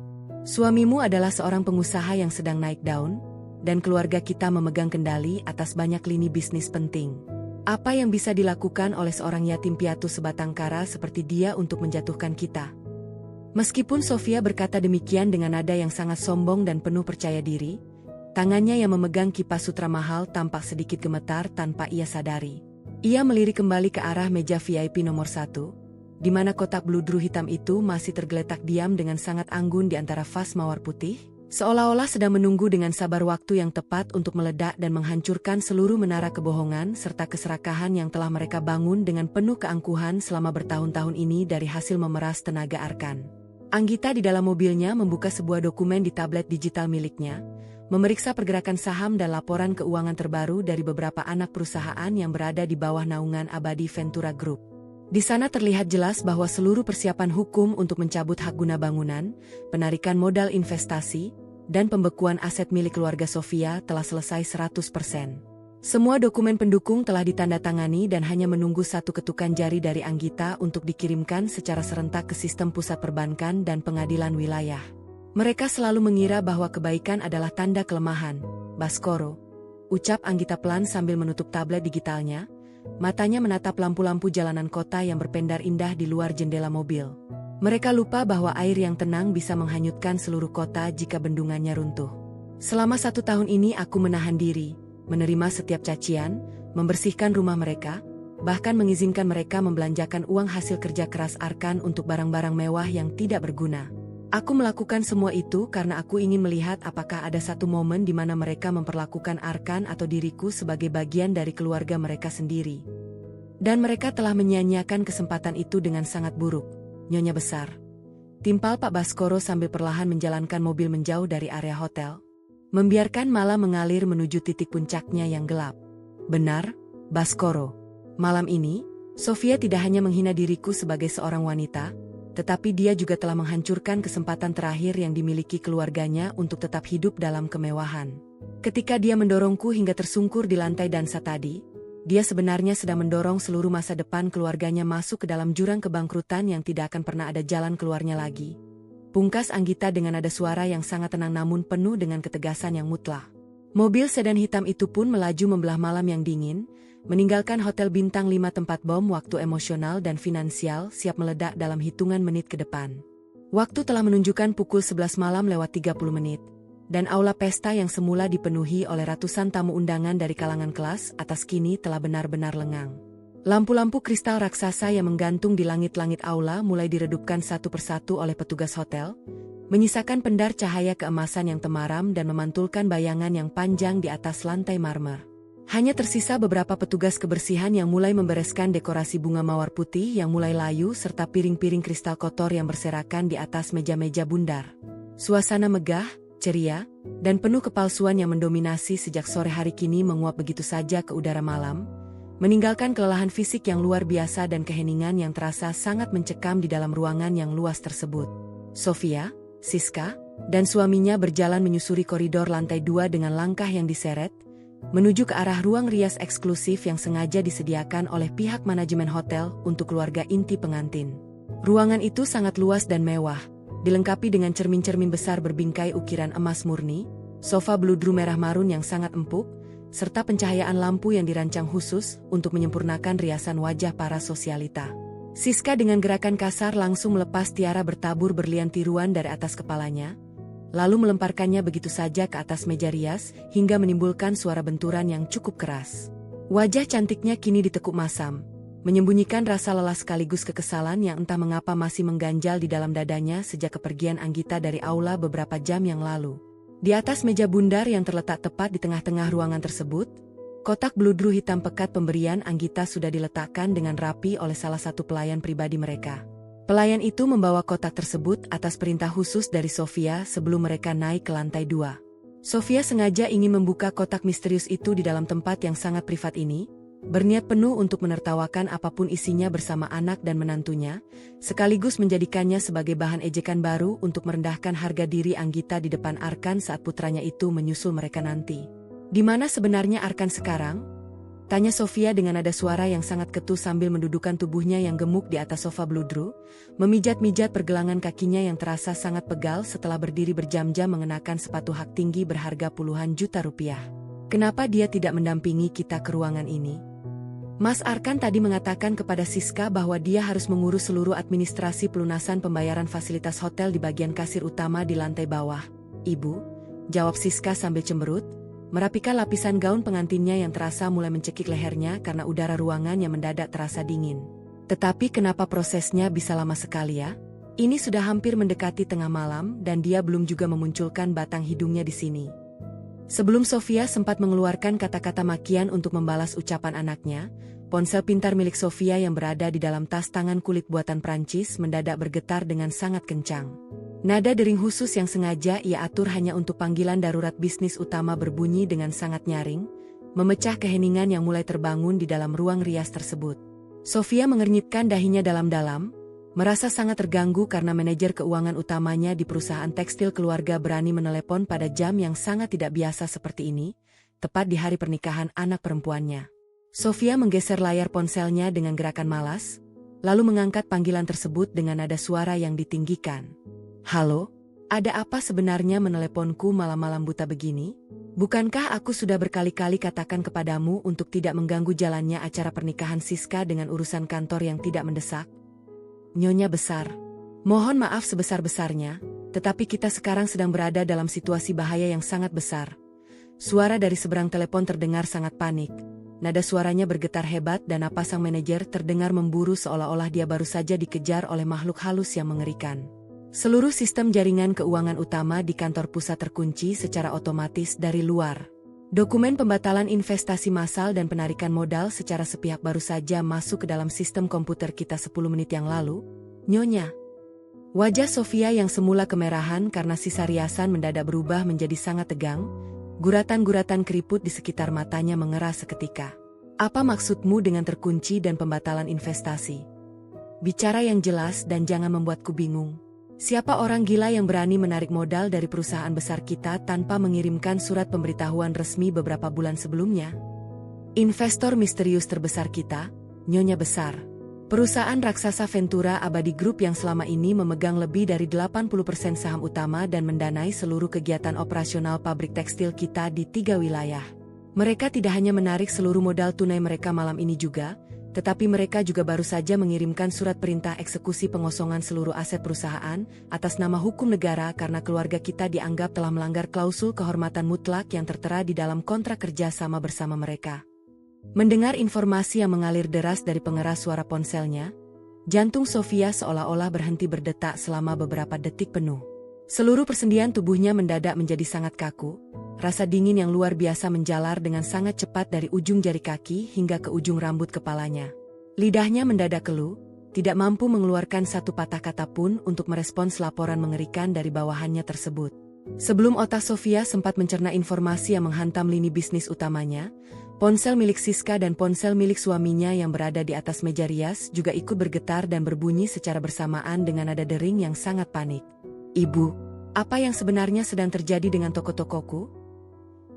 Suamimu adalah seorang pengusaha yang sedang naik daun, dan keluarga kita memegang kendali atas banyak lini bisnis penting. Apa yang bisa dilakukan oleh seorang yatim piatu sebatang kara seperti dia untuk menjatuhkan kita?" Meskipun Sofia berkata demikian dengan nada yang sangat sombong dan penuh percaya diri, tangannya yang memegang kipas sutra mahal tampak sedikit gemetar tanpa ia sadari. Ia melirik kembali ke arah meja VIP nomor 1, di mana kotak bludru hitam itu masih tergeletak diam dengan sangat anggun di antara vas mawar putih, seolah-olah sedang menunggu dengan sabar waktu yang tepat untuk meledak dan menghancurkan seluruh menara kebohongan serta keserakahan yang telah mereka bangun dengan penuh keangkuhan selama bertahun-tahun ini dari hasil memeras tenaga Arkan. Anggita di dalam mobilnya membuka sebuah dokumen di tablet digital miliknya, memeriksa pergerakan saham dan laporan keuangan terbaru dari beberapa anak perusahaan yang berada di bawah naungan Abadi Ventura Group. Di sana terlihat jelas bahwa seluruh persiapan hukum untuk mencabut hak guna bangunan, penarikan modal investasi, dan pembekuan aset milik keluarga Sofia telah selesai 100%. Semua dokumen pendukung telah ditandatangani dan hanya menunggu satu ketukan jari dari Anggita untuk dikirimkan secara serentak ke sistem pusat perbankan dan pengadilan wilayah. Mereka selalu mengira bahwa kebaikan adalah tanda kelemahan, Baskoro, ucap Anggita pelan sambil menutup tablet digitalnya, matanya menatap lampu-lampu jalanan kota yang berpendar indah di luar jendela mobil. Mereka lupa bahwa air yang tenang bisa menghanyutkan seluruh kota jika bendungannya runtuh. "Selama 1 tahun ini aku menahan diri, menerima setiap cacian, membersihkan rumah mereka, bahkan mengizinkan mereka membelanjakan uang hasil kerja keras Arkan untuk barang-barang mewah yang tidak berguna. Aku melakukan semua itu karena aku ingin melihat apakah ada satu momen di mana mereka memperlakukan Arkan atau diriku sebagai bagian dari keluarga mereka sendiri. Dan mereka telah menyia-nyiakan kesempatan itu dengan sangat buruk, Nyonya Besar," timpal Pak Baskoro sambil perlahan menjalankan mobil menjauh dari area hotel, membiarkan malam mengalir menuju titik puncaknya yang gelap. "Benar, Baskoro. Malam ini, Sofia tidak hanya menghina diriku sebagai seorang wanita, tetapi dia juga telah menghancurkan kesempatan terakhir yang dimiliki keluarganya untuk tetap hidup dalam kemewahan. Ketika dia mendorongku hingga tersungkur di lantai dansa tadi, dia sebenarnya sedang mendorong seluruh masa depan keluarganya masuk ke dalam jurang kebangkrutan yang tidak akan pernah ada jalan keluarnya lagi," pungkas Anggita dengan nada suara yang sangat tenang namun penuh dengan ketegasan yang mutlak. Mobil sedan hitam itu pun melaju membelah malam yang dingin, meninggalkan hotel bintang 5 tempat bom waktu emosional dan finansial siap meledak dalam hitungan menit ke depan. Waktu telah menunjukkan pukul 11 malam lewat 30 menit, dan aula pesta yang semula dipenuhi oleh ratusan tamu undangan dari kalangan kelas atas kini telah benar-benar lengang. Lampu-lampu kristal raksasa yang menggantung di langit-langit aula mulai diredupkan satu persatu oleh petugas hotel, menyisakan pendar cahaya keemasan yang temaram dan memantulkan bayangan yang panjang di atas lantai marmer. Hanya tersisa beberapa petugas kebersihan yang mulai membereskan dekorasi bunga mawar putih yang mulai layu serta piring-piring kristal kotor yang berserakan di atas meja-meja bundar. Suasana megah, ceria, dan penuh kepalsuan yang mendominasi sejak sore hari kini menguap begitu saja ke udara malam, meninggalkan kelelahan fisik yang luar biasa dan keheningan yang terasa sangat mencekam di dalam ruangan yang luas tersebut. Sofia, Siska, dan suaminya berjalan menyusuri koridor lantai 2 dengan langkah yang diseret, menuju ke arah ruang rias eksklusif yang sengaja disediakan oleh pihak manajemen hotel untuk keluarga inti pengantin. Ruangan itu sangat luas dan mewah, dilengkapi dengan cermin-cermin besar berbingkai ukiran emas murni, sofa bludru merah marun yang sangat empuk, serta pencahayaan lampu yang dirancang khusus untuk menyempurnakan riasan wajah para sosialita. Siska dengan gerakan kasar langsung melepas tiara bertabur berlian tiruan dari atas kepalanya, lalu melemparkannya begitu saja ke atas meja rias hingga menimbulkan suara benturan yang cukup keras. Wajah cantiknya kini ditekuk masam, menyembunyikan rasa lelah sekaligus kekesalan yang entah mengapa masih mengganjal di dalam dadanya sejak kepergian Anggita dari aula beberapa jam yang lalu. Di atas meja bundar yang terletak tepat di tengah-tengah ruangan tersebut, kotak bludru hitam pekat pemberian Anggita sudah diletakkan dengan rapi oleh salah satu pelayan pribadi mereka. Pelayan itu membawa kotak tersebut atas perintah khusus dari Sofia sebelum mereka naik ke lantai 2. Sofia sengaja ingin membuka kotak misterius itu di dalam tempat yang sangat privat ini, berniat penuh untuk menertawakan apapun isinya bersama anak dan menantunya, sekaligus menjadikannya sebagai bahan ejekan baru untuk merendahkan harga diri Anggita di depan Arkan saat putranya itu menyusul mereka nanti. Di mana sebenarnya Arkan sekarang? Tanya Sofia dengan nada suara yang sangat ketus sambil mendudukan tubuhnya yang gemuk di atas sofa bludru, memijat-mijat pergelangan kakinya yang terasa sangat pegal setelah berdiri berjam-jam mengenakan sepatu hak tinggi berharga puluhan juta rupiah. Kenapa dia tidak mendampingi kita ke ruangan ini? Mas Arkan tadi mengatakan kepada Siska bahwa dia harus mengurus seluruh administrasi pelunasan pembayaran fasilitas hotel di bagian kasir utama di lantai bawah. Ibu, jawab Siska sambil cemberut, merapikan lapisan gaun pengantinnya yang terasa mulai mencekik lehernya karena udara ruangan yang mendadak terasa dingin. Tetapi kenapa prosesnya bisa lama sekali ya? Ini sudah hampir mendekati tengah malam dan dia belum juga memunculkan batang hidungnya di sini. Sebelum Sofia sempat mengeluarkan kata-kata makian untuk membalas ucapan anaknya, ponsel pintar milik Sofia yang berada di dalam tas tangan kulit buatan Prancis mendadak bergetar dengan sangat kencang. Nada dering khusus yang sengaja ia atur hanya untuk panggilan darurat bisnis utama berbunyi dengan sangat nyaring, memecah keheningan yang mulai terbangun di dalam ruang rias tersebut. Sofia mengernyitkan dahinya dalam-dalam, merasa sangat terganggu karena manajer keuangan utamanya di perusahaan tekstil keluarga berani menelepon pada jam yang sangat tidak biasa seperti ini, tepat di hari pernikahan anak perempuannya. Sofia menggeser layar ponselnya dengan gerakan malas, lalu mengangkat panggilan tersebut dengan nada suara yang ditinggikan. Halo, ada apa sebenarnya meneleponku malam-malam buta begini? Bukankah aku sudah berkali-kali katakan kepadamu untuk tidak mengganggu jalannya acara pernikahan Siska dengan urusan kantor yang tidak mendesak? Nyonya besar, mohon maaf sebesar-besarnya, tetapi kita sekarang sedang berada dalam situasi bahaya yang sangat besar. Suara dari seberang telepon terdengar sangat panik. Nada suaranya bergetar hebat dan napas sang manajer terdengar memburu seolah-olah dia baru saja dikejar oleh makhluk halus yang mengerikan. Seluruh sistem jaringan keuangan utama di kantor pusat terkunci secara otomatis dari luar. Dokumen pembatalan investasi massal dan penarikan modal secara sepihak baru saja masuk ke dalam sistem komputer kita 10 menit yang lalu, Nyonya. Wajah Sofia yang semula kemerahan karena sisa riasan mendadak berubah menjadi sangat tegang, guratan-guratan keriput di sekitar matanya mengeras seketika. Apa maksudmu dengan terkunci dan pembatalan investasi? Bicara yang jelas dan jangan membuatku bingung. Siapa orang gila yang berani menarik modal dari perusahaan besar kita tanpa mengirimkan surat pemberitahuan resmi beberapa bulan sebelumnya? Investor misterius terbesar kita, Nyonya Besar. Perusahaan raksasa Ventura Abadi Group yang selama ini memegang lebih dari 80% saham utama dan mendanai seluruh kegiatan operasional pabrik tekstil kita di 3 wilayah. Mereka tidak hanya menarik seluruh modal tunai mereka malam ini juga, tetapi mereka juga baru saja mengirimkan surat perintah eksekusi pengosongan seluruh aset perusahaan atas nama hukum negara karena keluarga kita dianggap telah melanggar klausul kehormatan mutlak yang tertera di dalam kontrak kerja sama bersama mereka. Mendengar informasi yang mengalir deras dari pengeras suara ponselnya, jantung Sofia seolah-olah berhenti berdetak selama beberapa detik penuh. Seluruh persendian tubuhnya mendadak menjadi sangat kaku, rasa dingin yang luar biasa menjalar dengan sangat cepat dari ujung jari kaki hingga ke ujung rambut kepalanya. Lidahnya mendadak keluh, tidak mampu mengeluarkan satu patah kata pun untuk merespons laporan mengerikan dari bawahannya tersebut. Sebelum otak Sofia sempat mencerna informasi yang menghantam lini bisnis utamanya, ponsel milik Siska dan ponsel milik suaminya yang berada di atas meja rias juga ikut bergetar dan berbunyi secara bersamaan dengan nada dering yang sangat panik. "Ibu, apa yang sebenarnya sedang terjadi dengan toko-tokoku?"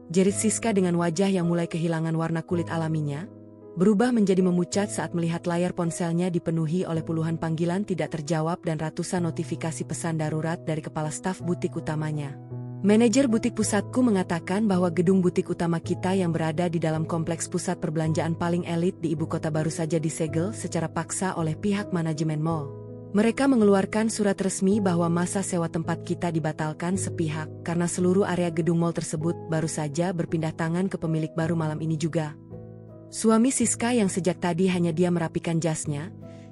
jerit Siska dengan wajah yang mulai kehilangan warna kulit alaminya, berubah menjadi memucat saat melihat layar ponselnya dipenuhi oleh puluhan panggilan tidak terjawab dan ratusan notifikasi pesan darurat dari kepala staf butik utamanya. "Manajer butik pusatku mengatakan bahwa gedung butik utama kita yang berada di dalam kompleks pusat perbelanjaan paling elit di ibu kota baru saja disegel secara paksa oleh pihak manajemen mall. Mereka mengeluarkan surat resmi bahwa masa sewa tempat kita dibatalkan sepihak karena seluruh area gedung mall tersebut baru saja berpindah tangan ke pemilik baru malam ini juga." Suami Siska yang sejak tadi hanya diam merapikan jasnya,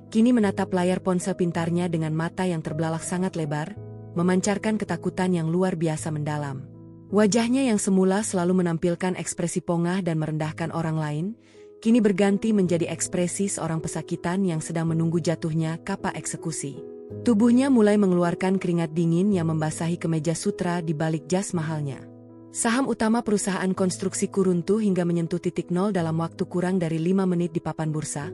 kini menatap layar ponsel pintarnya dengan mata yang terbelalak sangat lebar, memancarkan ketakutan yang luar biasa mendalam. Wajahnya yang semula selalu menampilkan ekspresi pongah dan merendahkan orang lain, kini berganti menjadi ekspresi seorang pesakitan yang sedang menunggu jatuhnya kapa eksekusi. Tubuhnya mulai mengeluarkan keringat dingin yang membasahi kemeja sutra di balik jas mahalnya. Saham utama perusahaan konstruksiku runtuh hingga menyentuh titik nol dalam waktu kurang dari 5 menit di papan bursa.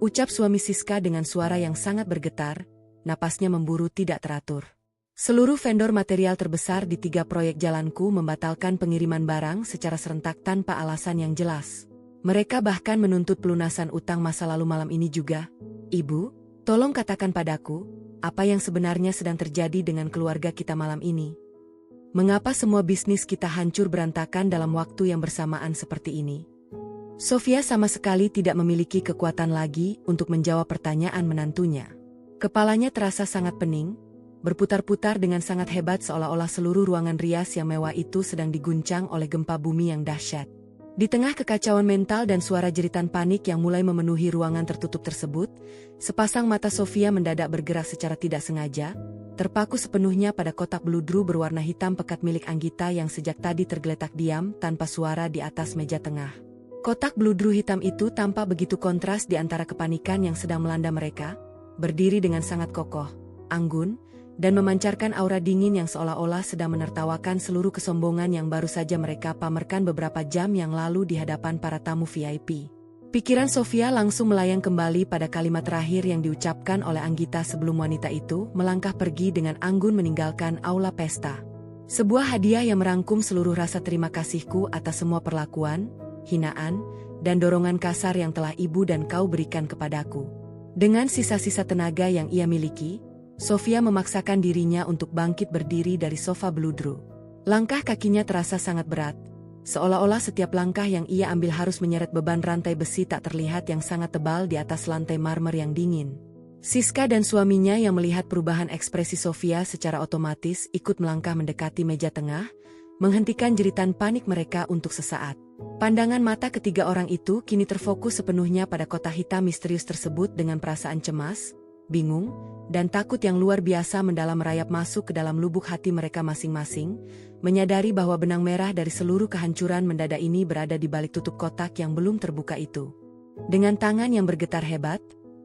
Ucap suami Siska dengan suara yang sangat bergetar, napasnya memburu tidak teratur. "Seluruh vendor material terbesar di 3 proyek jalanku membatalkan pengiriman barang secara serentak tanpa alasan yang jelas. Mereka bahkan menuntut pelunasan utang masa lalu malam ini juga. Ibu, tolong katakan padaku, apa yang sebenarnya sedang terjadi dengan keluarga kita malam ini? Mengapa semua bisnis kita hancur berantakan dalam waktu yang bersamaan seperti ini?" Sofia sama sekali tidak memiliki kekuatan lagi untuk menjawab pertanyaan menantunya. Kepalanya terasa sangat pening, berputar-putar dengan sangat hebat seolah-olah seluruh ruangan rias yang mewah itu sedang diguncang oleh gempa bumi yang dahsyat. Di tengah kekacauan mental dan suara jeritan panik yang mulai memenuhi ruangan tertutup tersebut, sepasang mata Sofia mendadak bergerak secara tidak sengaja, terpaku sepenuhnya pada kotak bludru berwarna hitam pekat milik Anggita yang sejak tadi tergeletak diam tanpa suara di atas meja tengah. Kotak bludru hitam itu tampak begitu kontras di antara kepanikan yang sedang melanda mereka, berdiri dengan sangat kokoh, anggun, dan memancarkan aura dingin yang seolah-olah sedang menertawakan seluruh kesombongan yang baru saja mereka pamerkan beberapa jam yang lalu di hadapan para tamu VIP. Pikiran Sofia langsung melayang kembali pada kalimat terakhir yang diucapkan oleh Anggita sebelum wanita itu melangkah pergi dengan anggun meninggalkan aula pesta. Sebuah hadiah yang merangkum seluruh rasa terima kasihku atas semua perlakuan, hinaan, dan dorongan kasar yang telah ibu dan kau berikan kepadaku. Dengan sisa-sisa tenaga yang ia miliki, Sofia memaksakan dirinya untuk bangkit berdiri dari sofa bludru. Langkah kakinya terasa sangat berat, seolah-olah setiap langkah yang ia ambil harus menyeret beban rantai besi tak terlihat yang sangat tebal di atas lantai marmer yang dingin. Siska dan suaminya yang melihat perubahan ekspresi Sofia secara otomatis ikut melangkah mendekati meja tengah, menghentikan jeritan panik mereka untuk sesaat. Pandangan mata ketiga orang itu kini terfokus sepenuhnya pada kotak hitam misterius tersebut dengan perasaan cemas, bingung, dan takut yang luar biasa mendalam merayap masuk ke dalam lubuk hati mereka masing-masing, menyadari bahwa benang merah dari seluruh kehancuran mendadak ini berada di balik tutup kotak yang belum terbuka itu. Dengan tangan yang bergetar hebat,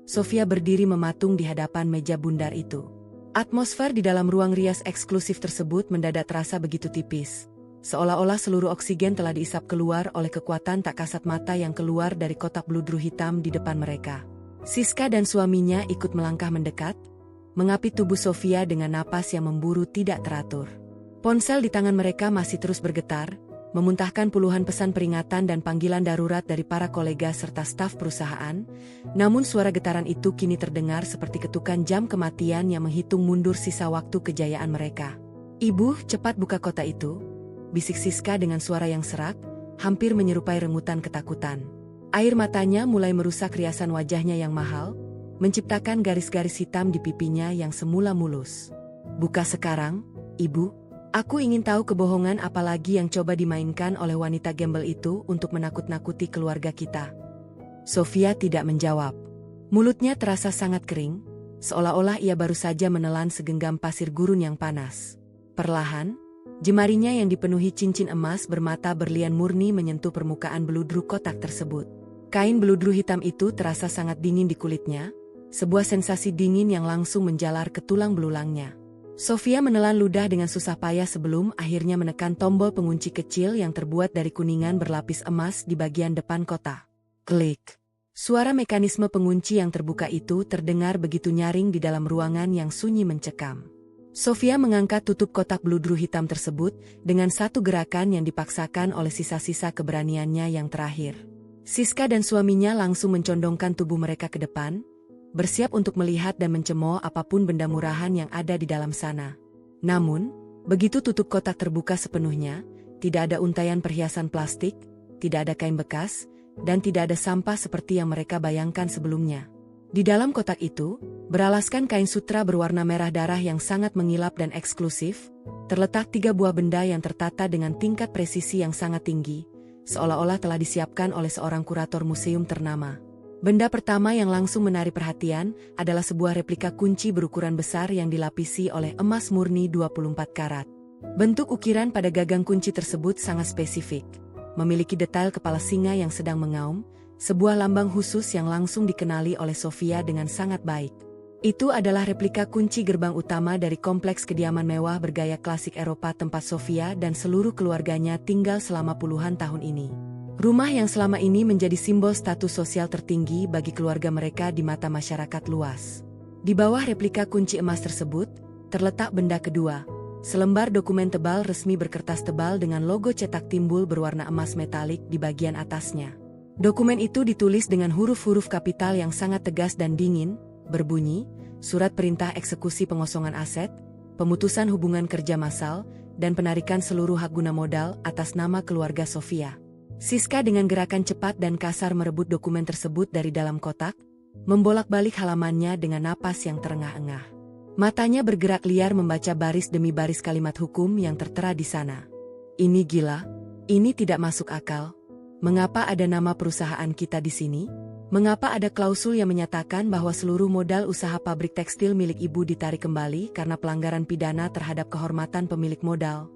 Sofia berdiri mematung di hadapan meja bundar itu. Atmosfer di dalam ruang rias eksklusif tersebut mendadak terasa begitu tipis, seolah-olah seluruh oksigen telah diisap keluar oleh kekuatan tak kasat mata yang keluar dari kotak bludru hitam di depan mereka. Siska dan suaminya ikut melangkah mendekat, mengapit tubuh Sofia dengan napas yang memburu tidak teratur. Ponsel di tangan mereka masih terus bergetar, memuntahkan puluhan pesan peringatan dan panggilan darurat dari para kolega serta staf perusahaan, namun suara getaran itu kini terdengar seperti ketukan jam kematian yang menghitung mundur sisa waktu kejayaan mereka. "Ibu, cepat buka kotak itu," bisik Siska dengan suara yang serak, hampir menyerupai rengutan ketakutan. Air matanya mulai merusak riasan wajahnya yang mahal, menciptakan garis-garis hitam di pipinya yang semula mulus. "Buka sekarang, Ibu. Aku ingin tahu kebohongan apa lagi yang coba dimainkan oleh wanita gembel itu untuk menakut-nakuti keluarga kita." Sofia tidak menjawab. Mulutnya terasa sangat kering, seolah-olah ia baru saja menelan segenggam pasir gurun yang panas. Perlahan, jemarinya yang dipenuhi cincin emas bermata berlian murni menyentuh permukaan beludru kotak tersebut. Kain beludru hitam itu terasa sangat dingin di kulitnya, sebuah sensasi dingin yang langsung menjalar ke tulang belulangnya. Sofia menelan ludah dengan susah payah sebelum akhirnya menekan tombol pengunci kecil yang terbuat dari kuningan berlapis emas di bagian depan kotak. Klik. Suara mekanisme pengunci yang terbuka itu terdengar begitu nyaring di dalam ruangan yang sunyi mencekam. Sofia mengangkat tutup kotak bludru hitam tersebut dengan satu gerakan yang dipaksakan oleh sisa-sisa keberaniannya yang terakhir. Siska dan suaminya langsung mencondongkan tubuh mereka ke depan, bersiap untuk melihat dan mencemooh apapun benda murahan yang ada di dalam sana. Namun, begitu tutup kotak terbuka sepenuhnya, tidak ada untaian perhiasan plastik, tidak ada kain bekas, dan tidak ada sampah seperti yang mereka bayangkan sebelumnya. Di dalam kotak itu, beralaskan kain sutra berwarna merah darah yang sangat mengilap dan eksklusif, terletak 3 buah benda yang tertata dengan tingkat presisi yang sangat tinggi, seolah-olah telah disiapkan oleh seorang kurator museum ternama. Benda pertama yang langsung menarik perhatian adalah sebuah replika kunci berukuran besar yang dilapisi oleh emas murni 24 karat. Bentuk ukiran pada gagang kunci tersebut sangat spesifik. Memiliki detail kepala singa yang sedang mengaum, sebuah lambang khusus yang langsung dikenali oleh Sofia dengan sangat baik. Itu adalah replika kunci gerbang utama dari kompleks kediaman mewah bergaya klasik Eropa tempat Sofia dan seluruh keluarganya tinggal selama puluhan tahun ini. Rumah yang selama ini menjadi simbol status sosial tertinggi bagi keluarga mereka di mata masyarakat luas. Di bawah replika kunci emas tersebut, terletak benda kedua, selembar dokumen tebal resmi berkertas tebal dengan logo cetak timbul berwarna emas metalik di bagian atasnya. Dokumen itu ditulis dengan huruf-huruf kapital yang sangat tegas dan dingin, berbunyi, surat perintah eksekusi pengosongan aset, pemutusan hubungan kerja massal, dan penarikan seluruh hak guna modal atas nama keluarga Sofia. Siska dengan gerakan cepat dan kasar merebut dokumen tersebut dari dalam kotak, membolak-balik halamannya dengan napas yang terengah-engah. Matanya bergerak liar membaca baris demi baris kalimat hukum yang tertera di sana. Ini gila, ini tidak masuk akal. Mengapa ada nama perusahaan kita di sini? Mengapa ada klausul yang menyatakan bahwa seluruh modal usaha pabrik tekstil milik ibu ditarik kembali karena pelanggaran pidana terhadap kehormatan pemilik modal?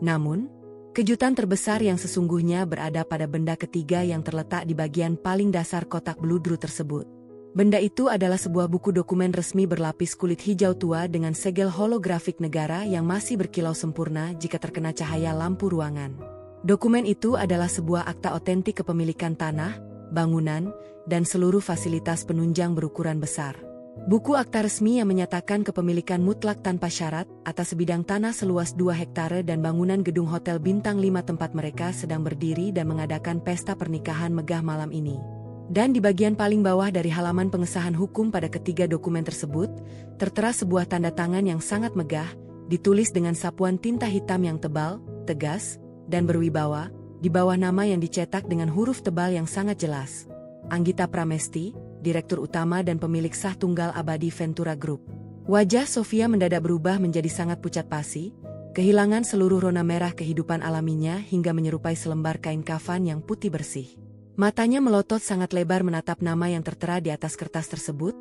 Namun, kejutan terbesar yang sesungguhnya berada pada benda ketiga yang terletak di bagian paling dasar kotak bludru tersebut. Benda itu adalah sebuah buku dokumen resmi berlapis kulit hijau tua dengan segel holografik negara yang masih berkilau sempurna jika terkena cahaya lampu ruangan. Dokumen itu adalah sebuah akta otentik kepemilikan tanah, bangunan, dan seluruh fasilitas penunjang berukuran besar. Buku akta resmi yang menyatakan kepemilikan mutlak tanpa syarat atas sebidang tanah seluas 2 hektare dan bangunan gedung hotel bintang 5 tempat mereka sedang berdiri dan mengadakan pesta pernikahan megah malam ini. Dan di bagian paling bawah dari halaman pengesahan hukum pada ketiga dokumen tersebut, tertera sebuah tanda tangan yang sangat megah, ditulis dengan sapuan tinta hitam yang tebal, tegas, dan berwibawa, di bawah nama yang dicetak dengan huruf tebal yang sangat jelas. Anggita Pramesti, Direktur Utama dan pemilik sah tunggal abadi Ventura Group. Wajah Sofia mendadak berubah menjadi sangat pucat pasi, kehilangan seluruh rona merah kehidupan alaminya hingga menyerupai selembar kain kafan yang putih bersih. Matanya melotot sangat lebar menatap nama yang tertera di atas kertas tersebut.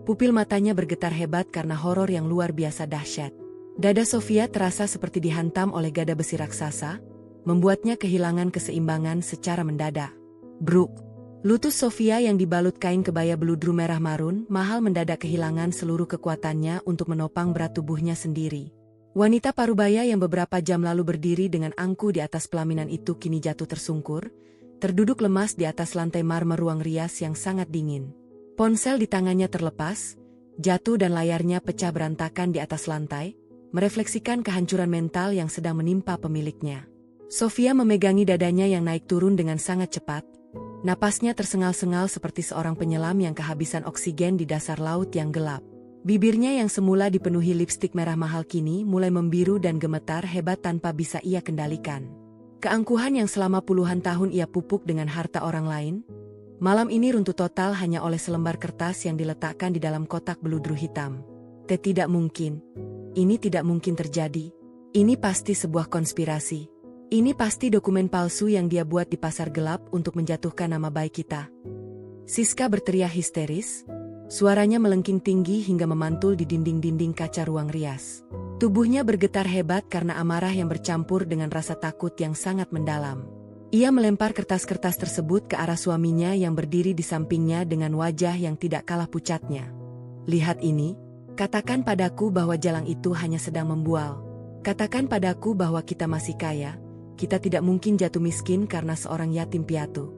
Pupil matanya bergetar hebat karena horor yang luar biasa dahsyat. Dada Sofia terasa seperti dihantam oleh gada besi raksasa, membuatnya kehilangan keseimbangan secara mendadak. Bruk! Lutut Sofia yang dibalut kain kebaya bludru merah marun mahal mendadak kehilangan seluruh kekuatannya untuk menopang berat tubuhnya sendiri. Wanita parubaya yang beberapa jam lalu berdiri dengan angku di atas pelaminan itu kini jatuh tersungkur, terduduk lemas di atas lantai marmer ruang rias yang sangat dingin. Ponsel di tangannya terlepas, jatuh dan layarnya pecah berantakan di atas lantai, merefleksikan kehancuran mental yang sedang menimpa pemiliknya. Sofia memegangi dadanya yang naik turun dengan sangat cepat. Napasnya tersengal-sengal seperti seorang penyelam yang kehabisan oksigen di dasar laut yang gelap. Bibirnya yang semula dipenuhi lipstik merah mahal kini mulai membiru dan gemetar hebat tanpa bisa ia kendalikan. Keangkuhan yang selama puluhan tahun ia pupuk dengan harta orang lain, malam ini runtuh total hanya oleh selembar kertas yang diletakkan di dalam kotak bludru hitam. Tidak mungkin. Ini tidak mungkin terjadi. Ini pasti sebuah konspirasi. Ini pasti dokumen palsu yang dia buat di pasar gelap untuk menjatuhkan nama baik kita. Siska berteriak histeris. Suaranya melengking tinggi hingga memantul di dinding-dinding kaca ruang rias. Tubuhnya bergetar hebat karena amarah yang bercampur dengan rasa takut yang sangat mendalam. Ia melempar kertas-kertas tersebut ke arah suaminya yang berdiri di sampingnya dengan wajah yang tidak kalah pucatnya. Lihat ini, Katakan padaku bahwa jalang itu hanya sedang membual. Katakan padaku bahwa kita masih kaya, kita tidak mungkin jatuh miskin karena seorang yatim piatu.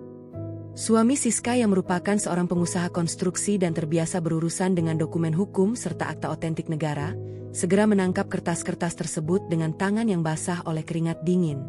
Suami Siska yang merupakan seorang pengusaha konstruksi dan terbiasa berurusan dengan dokumen hukum serta akta otentik negara, segera menangkap kertas-kertas tersebut dengan tangan yang basah oleh keringat dingin.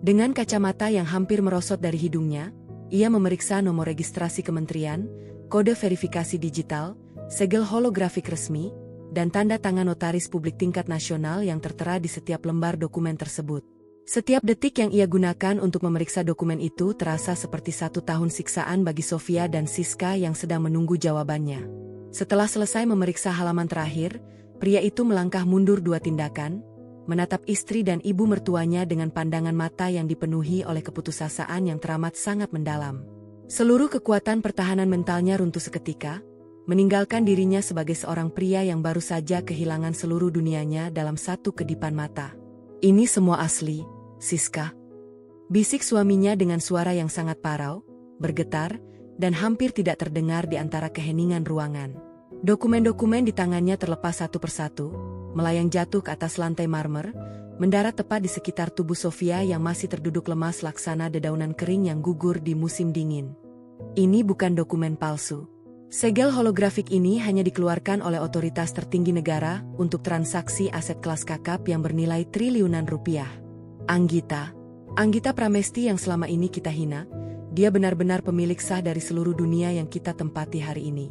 Dengan kacamata yang hampir merosot dari hidungnya, ia memeriksa nomor registrasi kementerian, kode verifikasi digital, segel holografik resmi, dan tanda tangan notaris publik tingkat nasional yang tertera di setiap lembar dokumen tersebut. Setiap detik yang ia gunakan untuk memeriksa dokumen itu terasa seperti 1 tahun siksaan bagi Sofia dan Siska yang sedang menunggu jawabannya. Setelah selesai memeriksa halaman terakhir, pria itu melangkah mundur 2 tindakan, menatap istri dan ibu mertuanya dengan pandangan mata yang dipenuhi oleh keputusasaan yang teramat sangat mendalam. Seluruh kekuatan pertahanan mentalnya runtuh seketika, meninggalkan dirinya sebagai seorang pria yang baru saja kehilangan seluruh dunianya dalam satu kedipan mata. "Ini semua asli, Siska," bisik suaminya dengan suara yang sangat parau, bergetar, dan hampir tidak terdengar di antara keheningan ruangan. Dokumen-dokumen di tangannya terlepas satu persatu, melayang jatuh ke atas lantai marmer, mendarat tepat di sekitar tubuh Sofia yang masih terduduk lemas laksana dedaunan kering yang gugur di musim dingin. Ini bukan dokumen palsu. Segel holografik ini hanya dikeluarkan oleh otoritas tertinggi negara untuk transaksi aset kelas kakap yang bernilai triliunan rupiah. Anggita Pramesti yang selama ini kita hina, dia benar-benar pemilik sah dari seluruh dunia yang kita tempati hari ini.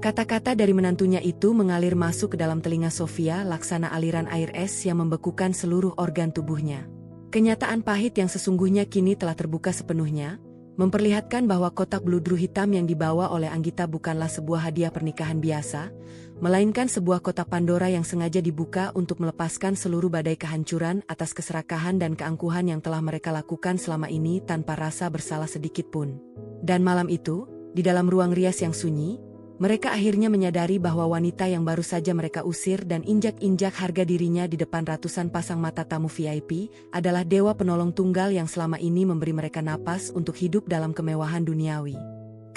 Kata-kata dari menantunya itu mengalir masuk ke dalam telinga Sofia laksana aliran air es yang membekukan seluruh organ tubuhnya. Kenyataan pahit yang sesungguhnya kini telah terbuka sepenuhnya, memperlihatkan bahwa kotak bludru hitam yang dibawa oleh Anggita bukanlah sebuah hadiah pernikahan biasa, melainkan sebuah kotak Pandora yang sengaja dibuka untuk melepaskan seluruh badai kehancuran atas keserakahan dan keangkuhan yang telah mereka lakukan selama ini tanpa rasa bersalah sedikit pun. Dan malam itu, di dalam ruang rias yang sunyi, mereka akhirnya menyadari bahwa wanita yang baru saja mereka usir dan injak-injak harga dirinya di depan ratusan pasang mata tamu VIP adalah dewa penolong tunggal yang selama ini memberi mereka napas untuk hidup dalam kemewahan duniawi.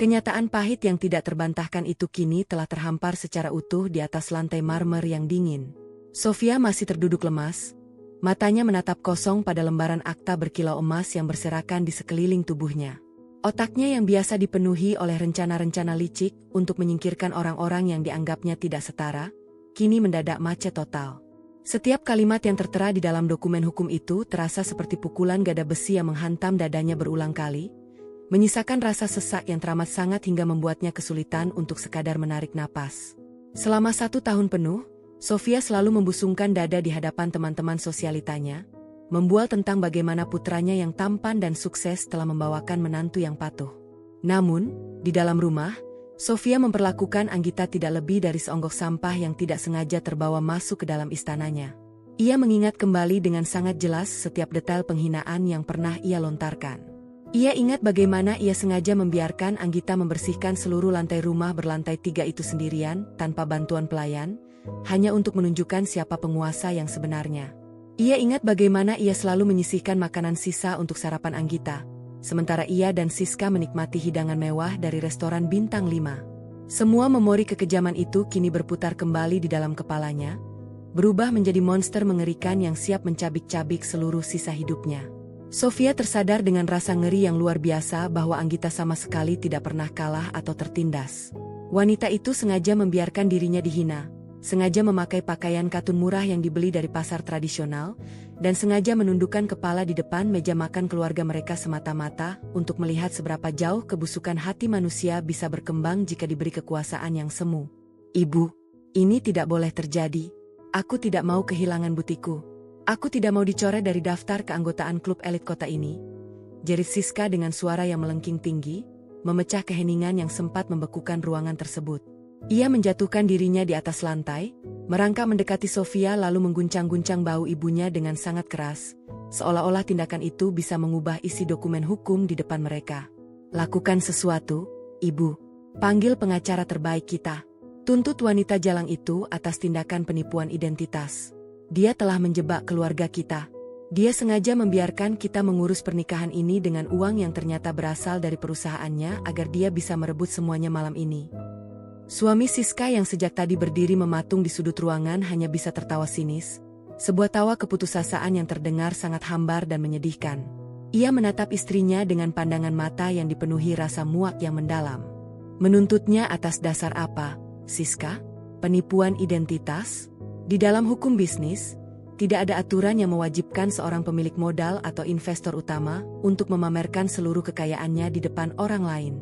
Kenyataan pahit yang tidak terbantahkan itu kini telah terhampar secara utuh di atas lantai marmer yang dingin. Sofia masih terduduk lemas, matanya menatap kosong pada lembaran akta berkilau emas yang berserakan di sekeliling tubuhnya. Otaknya yang biasa dipenuhi oleh rencana-rencana licik untuk menyingkirkan orang-orang yang dianggapnya tidak setara, kini mendadak macet total. Setiap kalimat yang tertera di dalam dokumen hukum itu terasa seperti pukulan gada besi yang menghantam dadanya berulang kali, menyisakan rasa sesak yang teramat sangat hingga membuatnya kesulitan untuk sekadar menarik napas. Selama 1 tahun penuh, Sofia selalu membusungkan dada di hadapan teman-teman sosialitanya, membual tentang bagaimana putranya yang tampan dan sukses telah membawakan menantu yang patuh. Namun, di dalam rumah, Sofia memperlakukan Anggita tidak lebih dari seonggok sampah yang tidak sengaja terbawa masuk ke dalam istananya. Ia mengingat kembali dengan sangat jelas setiap detail penghinaan yang pernah ia lontarkan. Ia ingat bagaimana ia sengaja membiarkan Anggita membersihkan seluruh lantai rumah berlantai 3 itu sendirian, tanpa bantuan pelayan, hanya untuk menunjukkan siapa penguasa yang sebenarnya. Ia ingat bagaimana ia selalu menyisihkan makanan sisa untuk sarapan Anggita, sementara ia dan Siska menikmati hidangan mewah dari restoran bintang 5. Semua memori kekejaman itu kini berputar kembali di dalam kepalanya, berubah menjadi monster mengerikan yang siap mencabik-cabik seluruh sisa hidupnya. Sofia tersadar dengan rasa ngeri yang luar biasa bahwa Anggita sama sekali tidak pernah kalah atau tertindas. Wanita itu sengaja membiarkan dirinya dihina, sengaja memakai pakaian katun murah yang dibeli dari pasar tradisional, dan sengaja menundukkan kepala di depan meja makan keluarga mereka semata-mata untuk melihat seberapa jauh kebusukan hati manusia bisa berkembang jika diberi kekuasaan yang semu. "Ibu, ini tidak boleh terjadi. Aku tidak mau kehilangan butiku. Aku tidak mau dicoret dari daftar keanggotaan klub elit kota ini," jerit Siska dengan suara yang melengking tinggi, memecah keheningan yang sempat membekukan ruangan tersebut. Ia menjatuhkan dirinya di atas lantai, merangkak mendekati Sofia lalu mengguncang-guncang bahu ibunya dengan sangat keras, seolah-olah tindakan itu bisa mengubah isi dokumen hukum di depan mereka. "Lakukan sesuatu, Ibu. Panggil pengacara terbaik kita. Tuntut wanita jalang itu atas tindakan penipuan identitas. Dia telah menjebak keluarga kita. Dia sengaja membiarkan kita mengurus pernikahan ini dengan uang yang ternyata berasal dari perusahaannya agar dia bisa merebut semuanya malam ini." Suami Siska yang sejak tadi berdiri mematung di sudut ruangan hanya bisa tertawa sinis. Sebuah tawa keputusasaan yang terdengar sangat hambar dan menyedihkan. Ia menatap istrinya dengan pandangan mata yang dipenuhi rasa muak yang mendalam. Menuntutnya atas dasar apa, Siska? Penipuan identitas? Di dalam hukum bisnis, tidak ada aturan yang mewajibkan seorang pemilik modal atau investor utama untuk memamerkan seluruh kekayaannya di depan orang lain.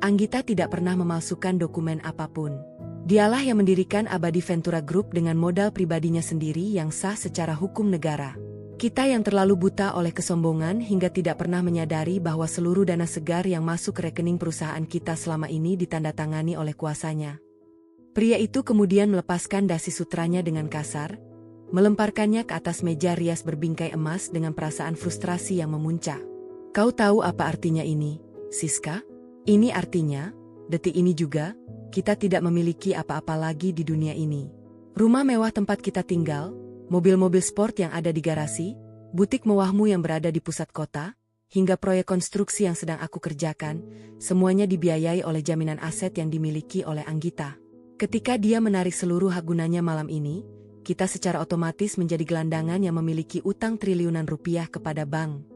Anggita tidak pernah memalsukan dokumen apapun. Dialah yang mendirikan Abadi Ventura Group dengan modal pribadinya sendiri yang sah secara hukum negara. Kita yang terlalu buta oleh kesombongan hingga tidak pernah menyadari bahwa seluruh dana segar yang masuk ke rekening perusahaan kita selama ini ditandatangani oleh kuasanya. Pria itu kemudian melepaskan dasi sutranya dengan kasar, melemparkannya ke atas meja rias berbingkai emas dengan perasaan frustrasi yang memuncak. Kau tahu apa artinya ini, Siska? Ini artinya, detik ini juga, kita tidak memiliki apa-apa lagi di dunia ini. Rumah mewah tempat kita tinggal, mobil-mobil sport yang ada di garasi, butik mewahmu yang berada di pusat kota, hingga proyek konstruksi yang sedang aku kerjakan, semuanya dibiayai oleh jaminan aset yang dimiliki oleh Anggita. Ketika dia menarik seluruh hak gunanya malam ini, kita secara otomatis menjadi gelandangan yang memiliki utang triliunan rupiah kepada bank.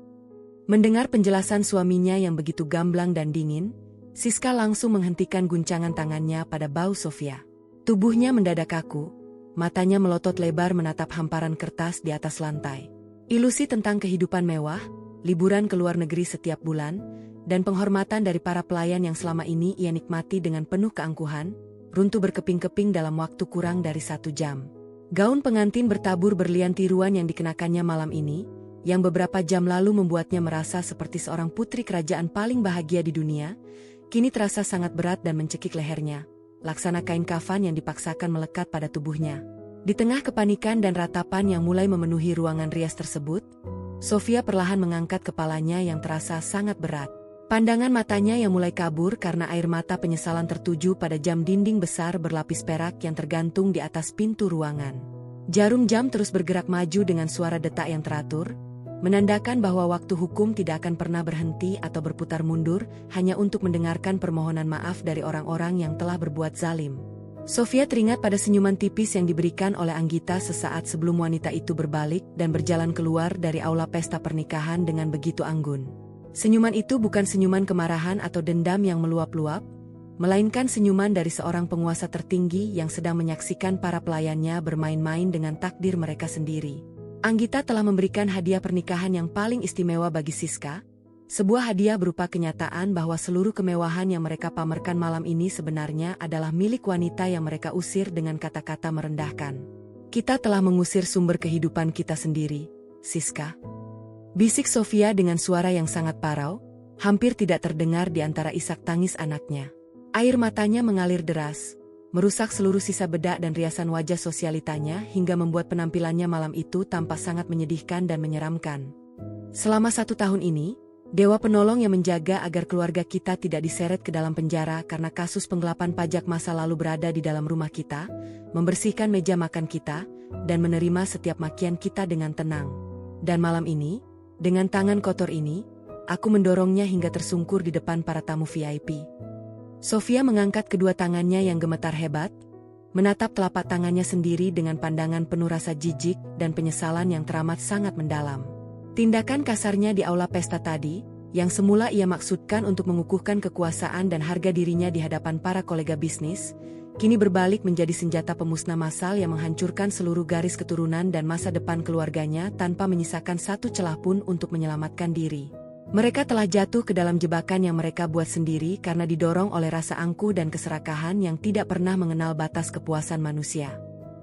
Mendengar penjelasan suaminya yang begitu gamblang dan dingin, Siska langsung menghentikan guncangan tangannya pada bahu Sofia. Tubuhnya mendadak kaku, matanya melotot lebar menatap hamparan kertas di atas lantai. Ilusi tentang kehidupan mewah, liburan ke luar negeri setiap bulan, dan penghormatan dari para pelayan yang selama ini ia nikmati dengan penuh keangkuhan, runtuh berkeping-keping dalam waktu kurang dari 1 jam. Gaun pengantin bertabur berlian tiruan yang dikenakannya malam ini, yang beberapa jam lalu membuatnya merasa seperti seorang putri kerajaan paling bahagia di dunia, kini terasa sangat berat dan mencekik lehernya, laksana kain kafan yang dipaksakan melekat pada tubuhnya. Di tengah kepanikan dan ratapan yang mulai memenuhi ruangan rias tersebut, Sofia perlahan mengangkat kepalanya yang terasa sangat berat. Pandangan matanya yang mulai kabur karena air mata penyesalan tertuju pada jam dinding besar berlapis perak yang tergantung di atas pintu ruangan. Jarum jam terus bergerak maju dengan suara detak yang teratur, menandakan bahwa waktu hukum tidak akan pernah berhenti atau berputar mundur hanya untuk mendengarkan permohonan maaf dari orang-orang yang telah berbuat zalim. Sofia teringat pada senyuman tipis yang diberikan oleh Anggita sesaat sebelum wanita itu berbalik dan berjalan keluar dari aula pesta pernikahan dengan begitu anggun. Senyuman itu bukan senyuman kemarahan atau dendam yang meluap-luap, melainkan senyuman dari seorang penguasa tertinggi yang sedang menyaksikan para pelayannya bermain-main dengan takdir mereka sendiri. Anggita telah memberikan hadiah pernikahan yang paling istimewa bagi Siska, sebuah hadiah berupa kenyataan bahwa seluruh kemewahan yang mereka pamerkan malam ini sebenarnya adalah milik wanita yang mereka usir dengan kata-kata merendahkan. Kita telah mengusir sumber kehidupan kita sendiri, Siska. Bisik Sofia dengan suara yang sangat parau, hampir tidak terdengar di antara isak tangis anaknya. Air matanya mengalir deras, merusak seluruh sisa bedak dan riasan wajah sosialitanya hingga membuat penampilannya malam itu tampak sangat menyedihkan dan menyeramkan. Selama 1 tahun ini, Dewa Penolong yang menjaga agar keluarga kita tidak diseret ke dalam penjara karena kasus penggelapan pajak masa lalu berada di dalam rumah kita, membersihkan meja makan kita, dan menerima setiap makian kita dengan tenang. Dan malam ini, dengan tangan kotor ini, aku mendorongnya hingga tersungkur di depan para tamu VIP. Sofia mengangkat kedua tangannya yang gemetar hebat, menatap telapak tangannya sendiri dengan pandangan penuh rasa jijik dan penyesalan yang teramat sangat mendalam. Tindakan kasarnya di aula pesta tadi, yang semula ia maksudkan untuk mengukuhkan kekuasaan dan harga dirinya di hadapan para kolega bisnis, kini berbalik menjadi senjata pemusnah massal yang menghancurkan seluruh garis keturunan dan masa depan keluarganya tanpa menyisakan satu celah pun untuk menyelamatkan diri. Mereka telah jatuh ke dalam jebakan yang mereka buat sendiri karena didorong oleh rasa angkuh dan keserakahan yang tidak pernah mengenal batas kepuasan manusia.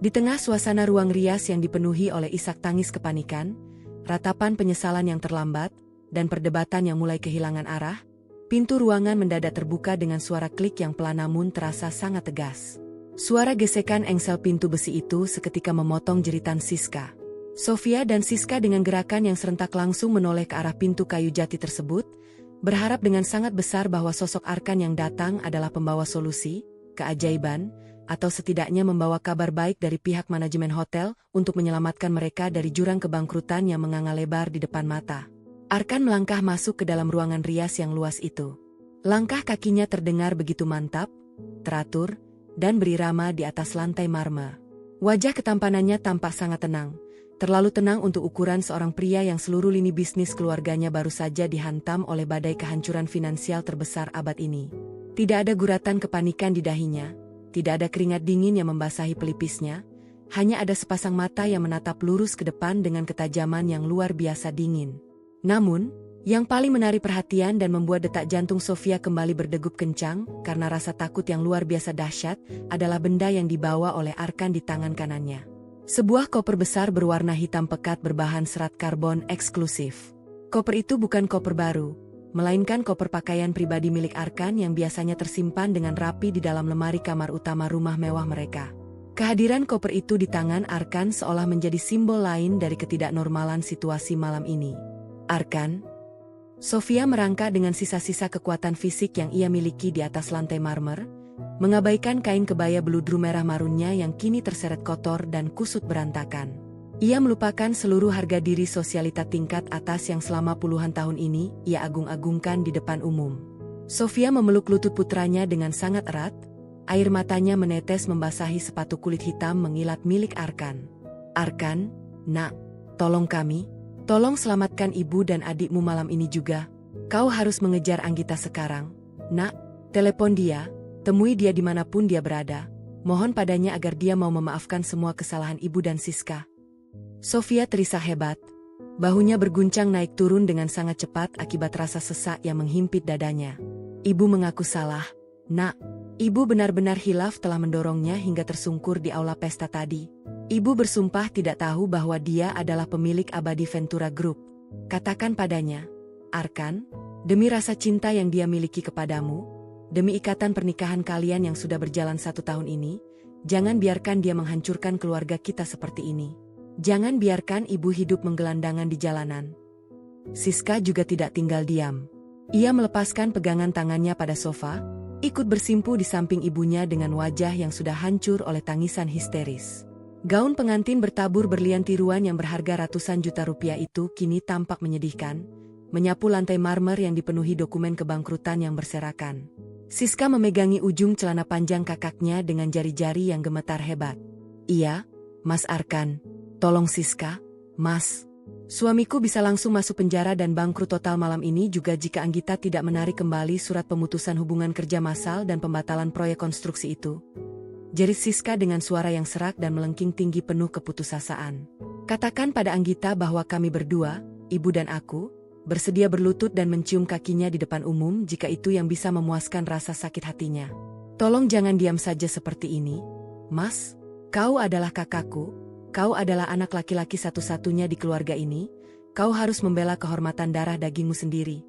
Di tengah suasana ruang rias yang dipenuhi oleh isak tangis kepanikan, ratapan penyesalan yang terlambat, dan perdebatan yang mulai kehilangan arah, pintu ruangan mendadak terbuka dengan suara klik yang pelan namun terasa sangat tegas. Suara gesekan engsel pintu besi itu seketika memotong jeritan Siska. Sofia dan Siska dengan gerakan yang serentak langsung menoleh ke arah pintu kayu jati tersebut, berharap dengan sangat besar bahwa sosok Arkan yang datang adalah pembawa solusi, keajaiban, atau setidaknya membawa kabar baik dari pihak manajemen hotel untuk menyelamatkan mereka dari jurang kebangkrutan yang menganga lebar di depan mata. Arkan melangkah masuk ke dalam ruangan rias yang luas itu. Langkah kakinya terdengar begitu mantap, teratur, dan berirama di atas lantai marmer. Wajah ketampanannya tampak sangat tenang, terlalu tenang untuk ukuran seorang pria yang seluruh lini bisnis keluarganya baru saja dihantam oleh badai kehancuran finansial terbesar abad ini. Tidak ada guratan kepanikan di dahinya, tidak ada keringat dingin yang membasahi pelipisnya, hanya ada sepasang mata yang menatap lurus ke depan dengan ketajaman yang luar biasa dingin. Namun, yang paling menarik perhatian dan membuat detak jantung Sofia kembali berdegup kencang karena rasa takut yang luar biasa dahsyat adalah benda yang dibawa oleh Arkan di tangan kanannya. Sebuah koper besar berwarna hitam pekat berbahan serat karbon eksklusif. Koper itu bukan koper baru, melainkan koper pakaian pribadi milik Arkan yang biasanya tersimpan dengan rapi di dalam lemari kamar utama rumah mewah mereka. Kehadiran koper itu di tangan Arkan seolah menjadi simbol lain dari ketidaknormalan situasi malam ini. Arkan. Sofia merangkak dengan sisa-sisa kekuatan fisik yang ia miliki di atas lantai marmer, mengabaikan kain kebaya beludru merah marunnya yang kini terseret kotor dan kusut berantakan. Ia melupakan seluruh harga diri sosialita tingkat atas yang selama puluhan tahun ini ia agung-agungkan di depan umum. Sofia memeluk lutut putranya dengan sangat erat, air matanya menetes membasahi sepatu kulit hitam mengilat milik Arkan. Arkan, nak, tolong kami. Tolong selamatkan ibu dan adikmu malam ini juga. Kau harus mengejar Anggita sekarang. Nak, telepon dia, temui dia dimanapun dia berada. Mohon padanya agar dia mau memaafkan semua kesalahan ibu dan Siska. Sofia terisak hebat. Bahunya berguncang naik turun dengan sangat cepat akibat rasa sesak yang menghimpit dadanya. Ibu mengaku salah. Nak, ibu benar-benar hilaf telah mendorongnya hingga tersungkur di aula pesta tadi. Ibu bersumpah tidak tahu bahwa dia adalah pemilik abadi Ventura Group. Katakan padanya, Arkan, demi rasa cinta yang dia miliki kepadamu, demi ikatan pernikahan kalian yang sudah berjalan 1 tahun ini, jangan biarkan dia menghancurkan keluarga kita seperti ini. Jangan biarkan ibu hidup menggelandangan di jalanan. Siska juga tidak tinggal diam. Ia melepaskan pegangan tangannya pada sofa, ikut bersimpu di samping ibunya dengan wajah yang sudah hancur oleh tangisan histeris. Gaun pengantin bertabur berlian tiruan yang berharga ratusan juta rupiah itu kini tampak menyedihkan, menyapu lantai marmer yang dipenuhi dokumen kebangkrutan yang berserakan. Siska memegangi ujung celana panjang kakaknya dengan jari-jari yang gemetar hebat. Iya, Mas Arkan. Tolong Siska, Mas. Suamiku bisa langsung masuk penjara dan bangkrut total malam ini juga jika Anggita tidak menarik kembali surat pemutusan hubungan kerja massal dan pembatalan proyek konstruksi itu. Jerit Siska dengan suara yang serak dan melengking tinggi penuh keputusasaan. Katakan pada Anggita bahwa kami berdua, ibu dan aku, bersedia berlutut dan mencium kakinya di depan umum jika itu yang bisa memuaskan rasa sakit hatinya. Tolong jangan diam saja seperti ini, Mas. Kau adalah kakakku, kau adalah anak laki-laki satu-satunya di keluarga ini, kau harus membela kehormatan darah dagingmu sendiri.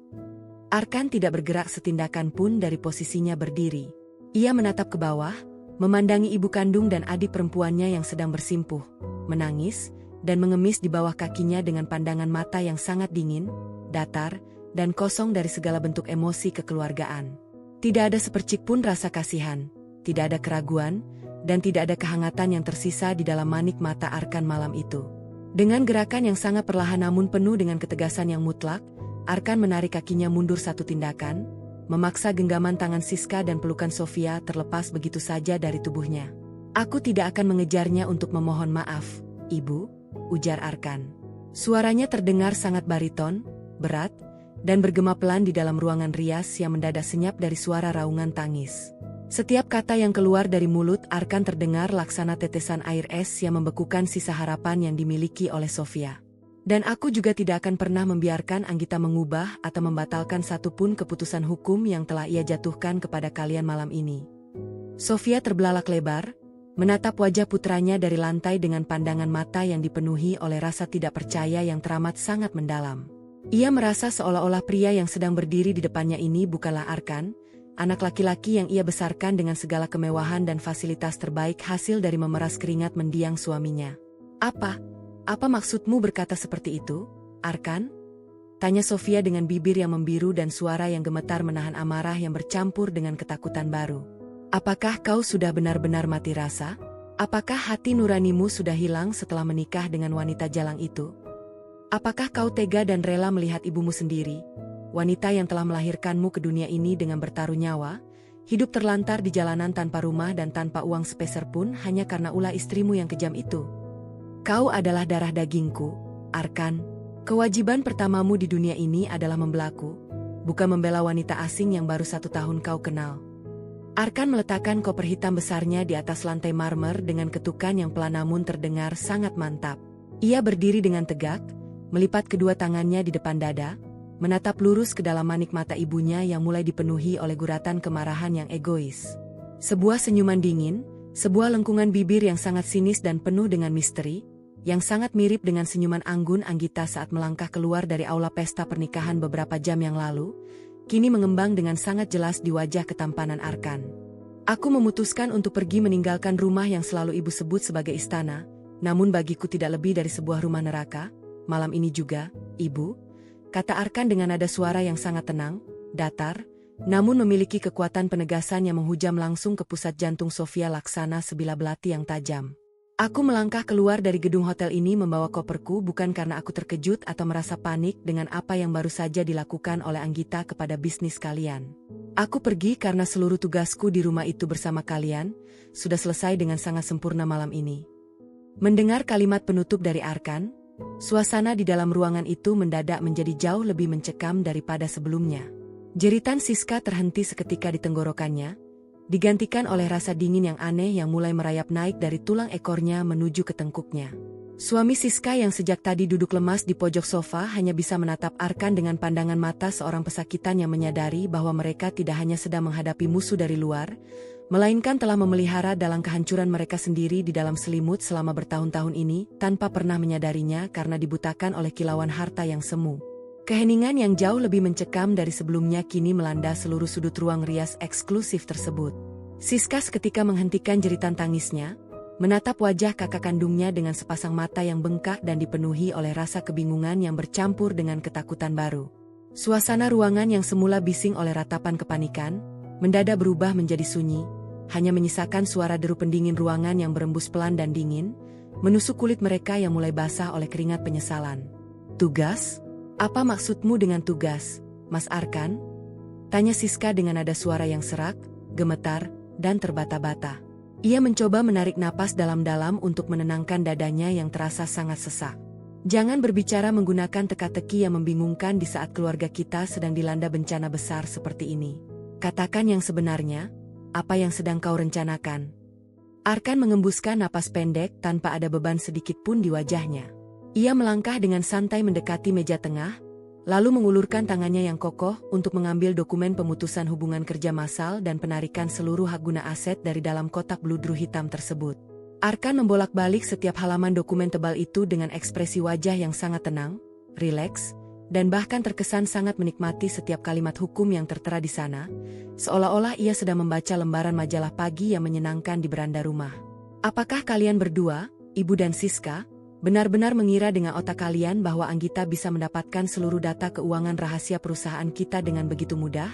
Arkan tidak bergerak setindakan pun dari posisinya berdiri. Ia menatap ke bawah, memandangi ibu kandung dan adik perempuannya yang sedang bersimpuh, menangis, dan mengemis di bawah kakinya dengan pandangan mata yang sangat dingin, datar, dan kosong dari segala bentuk emosi kekeluargaan. Tidak ada sepercik pun rasa kasihan, tidak ada keraguan, dan tidak ada kehangatan yang tersisa di dalam manik mata Arkan malam itu. Dengan gerakan yang sangat perlahan namun penuh dengan ketegasan yang mutlak, Arkan menarik kakinya mundur 1 tindakan, memaksa genggaman tangan Siska dan pelukan Sofia terlepas begitu saja dari tubuhnya. Aku tidak akan mengejarnya untuk memohon maaf, Ibu, ujar Arkan. Suaranya terdengar sangat bariton, berat, dan bergema pelan di dalam ruangan rias yang mendadak senyap dari suara raungan tangis. Setiap kata yang keluar dari mulut Arkan terdengar laksana tetesan air es yang membekukan sisa harapan yang dimiliki oleh Sofia. Dan aku juga tidak akan pernah membiarkan Anggita mengubah atau membatalkan satupun keputusan hukum yang telah ia jatuhkan kepada kalian malam ini. Sofia terbelalak lebar, menatap wajah putranya dari lantai dengan pandangan mata yang dipenuhi oleh rasa tidak percaya yang teramat sangat mendalam. Ia merasa seolah-olah pria yang sedang berdiri di depannya ini bukanlah Arkan, anak laki-laki yang ia besarkan dengan segala kemewahan dan fasilitas terbaik hasil dari memeras keringat mendiang suaminya. Apa maksudmu berkata seperti itu, Arkan? Tanya Sofia dengan bibir yang membiru dan suara yang gemetar menahan amarah yang bercampur dengan ketakutan baru. Apakah kau sudah benar-benar mati rasa? Apakah hati nuranimu sudah hilang setelah menikah dengan wanita jalang itu? Apakah kau tega dan rela melihat ibumu sendiri, wanita yang telah melahirkanmu ke dunia ini dengan bertaruh nyawa, hidup terlantar di jalanan tanpa rumah dan tanpa uang sepeser pun hanya karena ulah istrimu yang kejam itu. Kau adalah darah dagingku, Arkan. Kewajiban pertamamu di dunia ini adalah membelaku, bukan membela wanita asing yang baru 1 tahun kau kenal. Arkan meletakkan koper hitam besarnya di atas lantai marmer dengan ketukan yang pelan namun terdengar sangat mantap. Ia berdiri dengan tegak, melipat kedua tangannya di depan dada, menatap lurus ke dalam manik mata ibunya yang mulai dipenuhi oleh guratan kemarahan yang egois. Sebuah senyuman dingin, sebuah lengkungan bibir yang sangat sinis dan penuh dengan misteri, yang sangat mirip dengan senyuman anggun Anggita saat melangkah keluar dari aula pesta pernikahan beberapa jam yang lalu, kini mengembang dengan sangat jelas di wajah ketampanan Arkan. Aku memutuskan untuk pergi meninggalkan rumah yang selalu ibu sebut sebagai istana, namun bagiku tidak lebih dari sebuah rumah neraka, malam ini juga, ibu, kata Arkan dengan nada suara yang sangat tenang, datar, namun memiliki kekuatan penegasan yang menghujam langsung ke pusat jantung Sofia laksana sebilah belati yang tajam. Aku melangkah keluar dari gedung hotel ini membawa koperku bukan karena aku terkejut atau merasa panik dengan apa yang baru saja dilakukan oleh Anggita kepada bisnis kalian. Aku pergi karena seluruh tugasku di rumah itu bersama kalian sudah selesai dengan sangat sempurna malam ini. Mendengar kalimat penutup dari Arkan, suasana di dalam ruangan itu mendadak menjadi jauh lebih mencekam daripada sebelumnya. Jeritan Siska terhenti seketika di tenggorokannya, digantikan oleh rasa dingin yang aneh yang mulai merayap naik dari tulang ekornya menuju ke tengkuknya. Suami Siska yang sejak tadi duduk lemas di pojok sofa hanya bisa menatap Arkan dengan pandangan mata seorang pesakitan yang menyadari bahwa mereka tidak hanya sedang menghadapi musuh dari luar, melainkan telah memelihara dalam kehancuran mereka sendiri di dalam selimut selama bertahun-tahun ini tanpa pernah menyadarinya karena dibutakan oleh kilauan harta yang semu. Keheningan yang jauh lebih mencekam dari sebelumnya kini melanda seluruh sudut ruang rias eksklusif tersebut. Siska seketika menghentikan jeritan tangisnya, menatap wajah kakak kandungnya dengan sepasang mata yang bengkak dan dipenuhi oleh rasa kebingungan yang bercampur dengan ketakutan baru. Suasana ruangan yang semula bising oleh ratapan kepanikan, mendadak berubah menjadi sunyi, hanya menyisakan suara deru pendingin ruangan yang berembus pelan dan dingin, menusuk kulit mereka yang mulai basah oleh keringat penyesalan. Tugas? Apa maksudmu dengan tugas, Mas Arkan? Tanya Siska dengan nada suara yang serak, gemetar, dan terbata-bata. Ia mencoba menarik napas dalam-dalam untuk menenangkan dadanya yang terasa sangat sesak. Jangan berbicara menggunakan teka-teki yang membingungkan di saat keluarga kita sedang dilanda bencana besar seperti ini. Katakan yang sebenarnya, apa yang sedang kau rencanakan? Arkan mengembuskan napas pendek tanpa ada beban sedikit pun di wajahnya. Ia melangkah dengan santai mendekati meja tengah, lalu mengulurkan tangannya yang kokoh untuk mengambil dokumen pemutusan hubungan kerja massal dan penarikan seluruh hak guna aset dari dalam kotak bludru hitam tersebut. Arkan membolak-balik setiap halaman dokumen tebal itu dengan ekspresi wajah yang sangat tenang, rileks, dan bahkan terkesan sangat menikmati setiap kalimat hukum yang tertera di sana, seolah-olah ia sedang membaca lembaran majalah pagi yang menyenangkan di beranda rumah. Apakah kalian berdua, Ibu dan Siska, benar-benar mengira dengan otak kalian bahwa Anggita bisa mendapatkan seluruh data keuangan rahasia perusahaan kita dengan begitu mudah?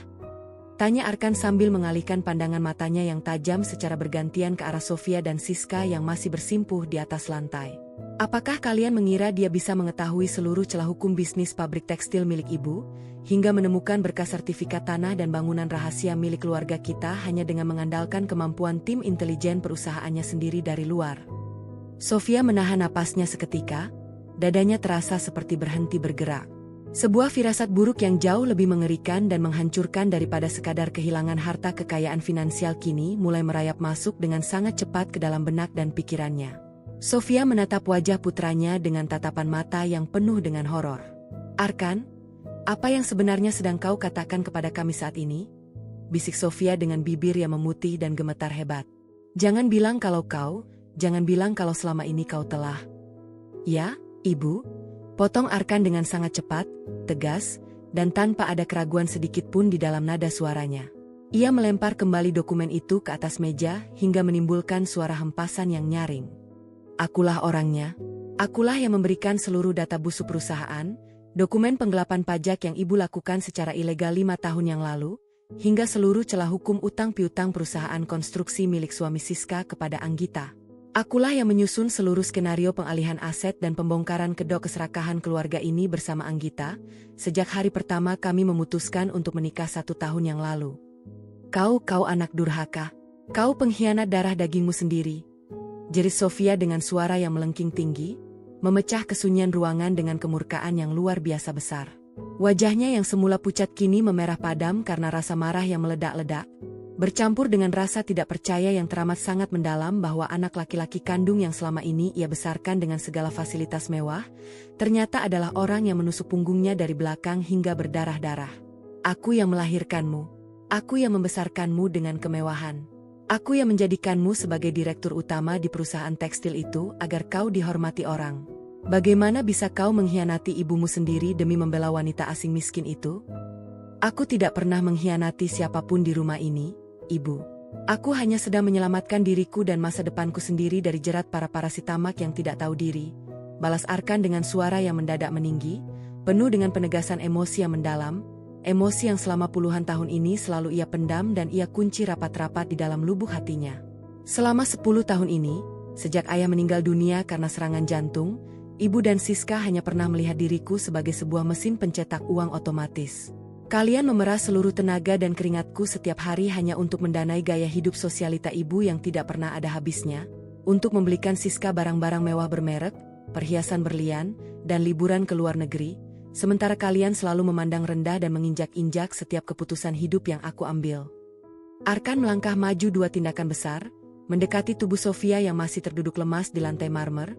Tanya Arkan sambil mengalihkan pandangan matanya yang tajam secara bergantian ke arah Sofia dan Siska yang masih bersimpuh di atas lantai. Apakah kalian mengira dia bisa mengetahui seluruh celah hukum bisnis pabrik tekstil milik ibu, hingga menemukan berkas sertifikat tanah dan bangunan rahasia milik keluarga kita hanya dengan mengandalkan kemampuan tim intelijen perusahaannya sendiri dari luar? Sofia menahan napasnya seketika, dadanya terasa seperti berhenti bergerak. Sebuah firasat buruk yang jauh lebih mengerikan dan menghancurkan daripada sekadar kehilangan harta kekayaan finansial kini mulai merayap masuk dengan sangat cepat ke dalam benak dan pikirannya. Sofia menatap wajah putranya dengan tatapan mata yang penuh dengan horor. Arkan, apa yang sebenarnya sedang kau katakan kepada kami saat ini? Bisik Sofia dengan bibir yang memutih dan gemetar hebat. Jangan bilang kalau selama ini kau telah... Ya, Ibu, potong Arkan dengan sangat cepat, tegas, dan tanpa ada keraguan sedikit pun di dalam nada suaranya. Ia melempar kembali dokumen itu ke atas meja hingga menimbulkan suara hempasan yang nyaring. Akulah orangnya. Akulah yang memberikan seluruh data busuk perusahaan, dokumen penggelapan pajak yang Ibu lakukan secara ilegal 5 tahun yang lalu, hingga seluruh celah hukum utang piutang perusahaan konstruksi milik suami Siska kepada Anggita. Akulah yang menyusun seluruh skenario pengalihan aset dan pembongkaran kedok keserakahan keluarga ini bersama Anggita, sejak hari pertama kami memutuskan untuk menikah 1 tahun yang lalu. Kau anak durhaka. Kau pengkhianat darah dagingmu sendiri. Jerit Sofia dengan suara yang melengking tinggi, memecah kesunyian ruangan dengan kemurkaan yang luar biasa besar. Wajahnya yang semula pucat kini memerah padam karena rasa marah yang meledak-ledak, bercampur dengan rasa tidak percaya yang teramat sangat mendalam bahwa anak laki-laki kandung yang selama ini ia besarkan dengan segala fasilitas mewah, ternyata adalah orang yang menusuk punggungnya dari belakang hingga berdarah-darah. Aku yang melahirkanmu. Aku yang membesarkanmu dengan kemewahan. Aku yang menjadikanmu sebagai direktur utama di perusahaan tekstil itu agar kau dihormati orang. Bagaimana bisa kau mengkhianati ibumu sendiri demi membela wanita asing miskin itu? Aku tidak pernah mengkhianati siapapun di rumah ini, Ibu. Aku hanya sedang menyelamatkan diriku dan masa depanku sendiri dari jerat para parasitamak yang tidak tahu diri, balas Arkan dengan suara yang mendadak meninggi, penuh dengan penegasan emosi yang mendalam, emosi yang selama puluhan tahun ini selalu ia pendam dan ia kunci rapat-rapat di dalam lubuk hatinya. Selama 10 tahun ini, sejak ayah meninggal dunia karena serangan jantung, Ibu dan Siska hanya pernah melihat diriku sebagai sebuah mesin pencetak uang otomatis. Kalian memeras seluruh tenaga dan keringatku setiap hari hanya untuk mendanai gaya hidup sosialita Ibu yang tidak pernah ada habisnya, untuk membelikan Siska barang-barang mewah bermerek, perhiasan berlian, dan liburan ke luar negeri. Sementara kalian selalu memandang rendah dan menginjak-injak setiap keputusan hidup yang aku ambil. Arkan melangkah maju 2 tindakan besar, mendekati tubuh Sofia yang masih terduduk lemas di lantai marmer,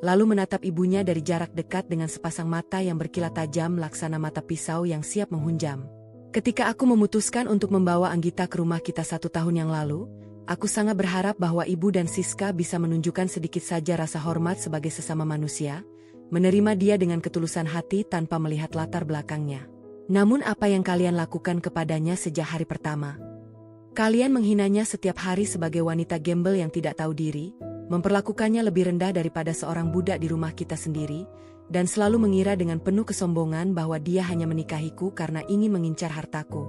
lalu menatap ibunya dari jarak dekat dengan sepasang mata yang berkilat tajam laksana mata pisau yang siap menghunjam. Ketika aku memutuskan untuk membawa Anggita ke rumah kita 1 tahun yang lalu, aku sangat berharap bahwa Ibu dan Siska bisa menunjukkan sedikit saja rasa hormat sebagai sesama manusia, menerima dia dengan ketulusan hati tanpa melihat latar belakangnya. Namun apa yang kalian lakukan kepadanya sejak hari pertama? Kalian menghinanya setiap hari sebagai wanita gembel yang tidak tahu diri, memperlakukannya lebih rendah daripada seorang budak di rumah kita sendiri, dan selalu mengira dengan penuh kesombongan bahwa dia hanya menikahiku karena ingin mengincar hartaku.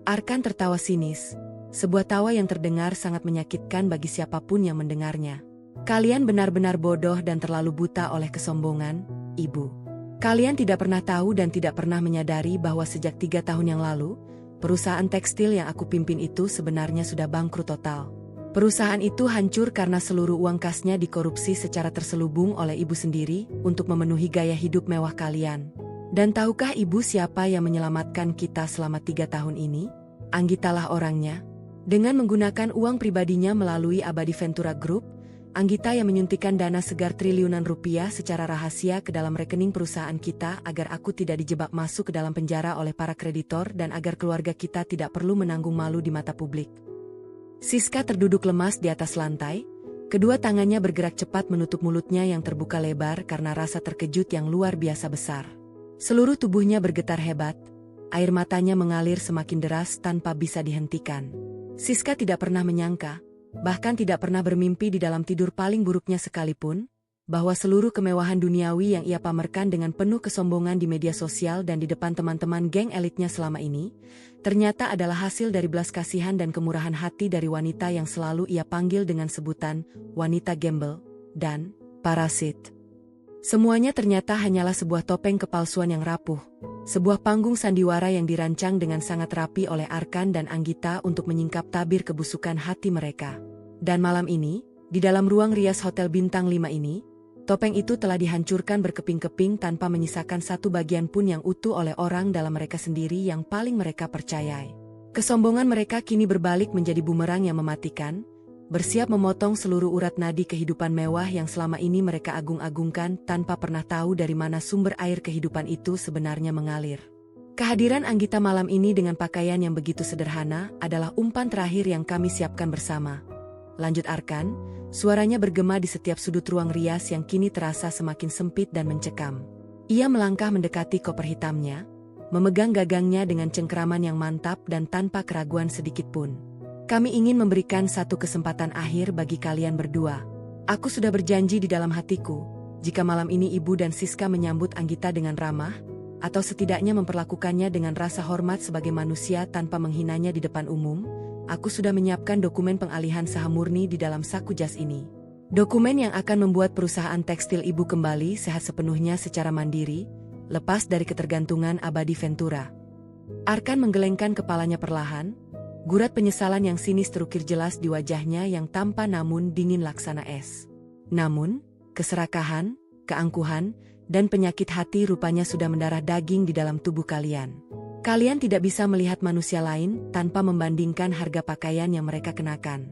Arkan tertawa sinis, sebuah tawa yang terdengar sangat menyakitkan bagi siapapun yang mendengarnya. Kalian benar-benar bodoh dan terlalu buta oleh kesombongan, Ibu. Kalian tidak pernah tahu dan tidak pernah menyadari bahwa sejak 3 tahun yang lalu, perusahaan tekstil yang aku pimpin itu sebenarnya sudah bangkrut total. Perusahaan itu hancur karena seluruh uang kasnya dikorupsi secara terselubung oleh Ibu sendiri untuk memenuhi gaya hidup mewah kalian. Dan tahukah Ibu siapa yang menyelamatkan kita selama 3 tahun ini? Anggitalah orangnya. Dengan menggunakan uang pribadinya melalui Abadi Ventura Group, Anggita yang menyuntikkan dana segar triliunan rupiah secara rahasia ke dalam rekening perusahaan kita agar aku tidak dijebak masuk ke dalam penjara oleh para kreditor dan agar keluarga kita tidak perlu menanggung malu di mata publik. Siska terduduk lemas di atas lantai, kedua tangannya bergerak cepat menutup mulutnya yang terbuka lebar karena rasa terkejut yang luar biasa besar. Seluruh tubuhnya bergetar hebat, air matanya mengalir semakin deras tanpa bisa dihentikan. Siska tidak pernah menyangka, bahkan tidak pernah bermimpi di dalam tidur paling buruknya sekalipun, bahwa seluruh kemewahan duniawi yang ia pamerkan dengan penuh kesombongan di media sosial dan di depan teman-teman geng elitnya selama ini, ternyata adalah hasil dari belas kasihan dan kemurahan hati dari wanita yang selalu ia panggil dengan sebutan wanita gembel dan parasit. Semuanya ternyata hanyalah sebuah topeng kepalsuan yang rapuh, sebuah panggung sandiwara yang dirancang dengan sangat rapi oleh Arkan dan Anggita untuk menyingkap tabir kebusukan hati mereka. Dan malam ini, di dalam ruang rias Hotel Bintang 5 ini, topeng itu telah dihancurkan berkeping-keping tanpa menyisakan satu bagian pun yang utuh oleh orang dalam mereka sendiri yang paling mereka percayai. Kesombongan mereka kini berbalik menjadi bumerang yang mematikan, bersiap memotong seluruh urat nadi kehidupan mewah yang selama ini mereka agung-agungkan tanpa pernah tahu dari mana sumber air kehidupan itu sebenarnya mengalir. Kehadiran Anggita malam ini dengan pakaian yang begitu sederhana adalah umpan terakhir yang kami siapkan bersama. Lanjut Arkan, suaranya bergema di setiap sudut ruang rias yang kini terasa semakin sempit dan mencekam. Ia melangkah mendekati koper hitamnya, memegang gagangnya dengan cengkeraman yang mantap dan tanpa keraguan sedikitpun. Kami ingin memberikan satu kesempatan akhir bagi kalian berdua. Aku sudah berjanji di dalam hatiku, jika malam ini Ibu dan Siska menyambut Anggita dengan ramah, atau setidaknya memperlakukannya dengan rasa hormat sebagai manusia tanpa menghinanya di depan umum, aku sudah menyiapkan dokumen pengalihan saham murni di dalam saku jas ini. Dokumen yang akan membuat perusahaan tekstil Ibu kembali sehat sepenuhnya secara mandiri, lepas dari ketergantungan Abadi Ventura. Arkan menggelengkan kepalanya perlahan, Gurat penyesalan yang sinis terukir jelas di wajahnya yang tampak namun dingin laksana es. Namun, keserakahan, keangkuhan, dan penyakit hati rupanya sudah mendarah daging di dalam tubuh kalian. Kalian tidak bisa melihat manusia lain tanpa membandingkan harga pakaian yang mereka kenakan.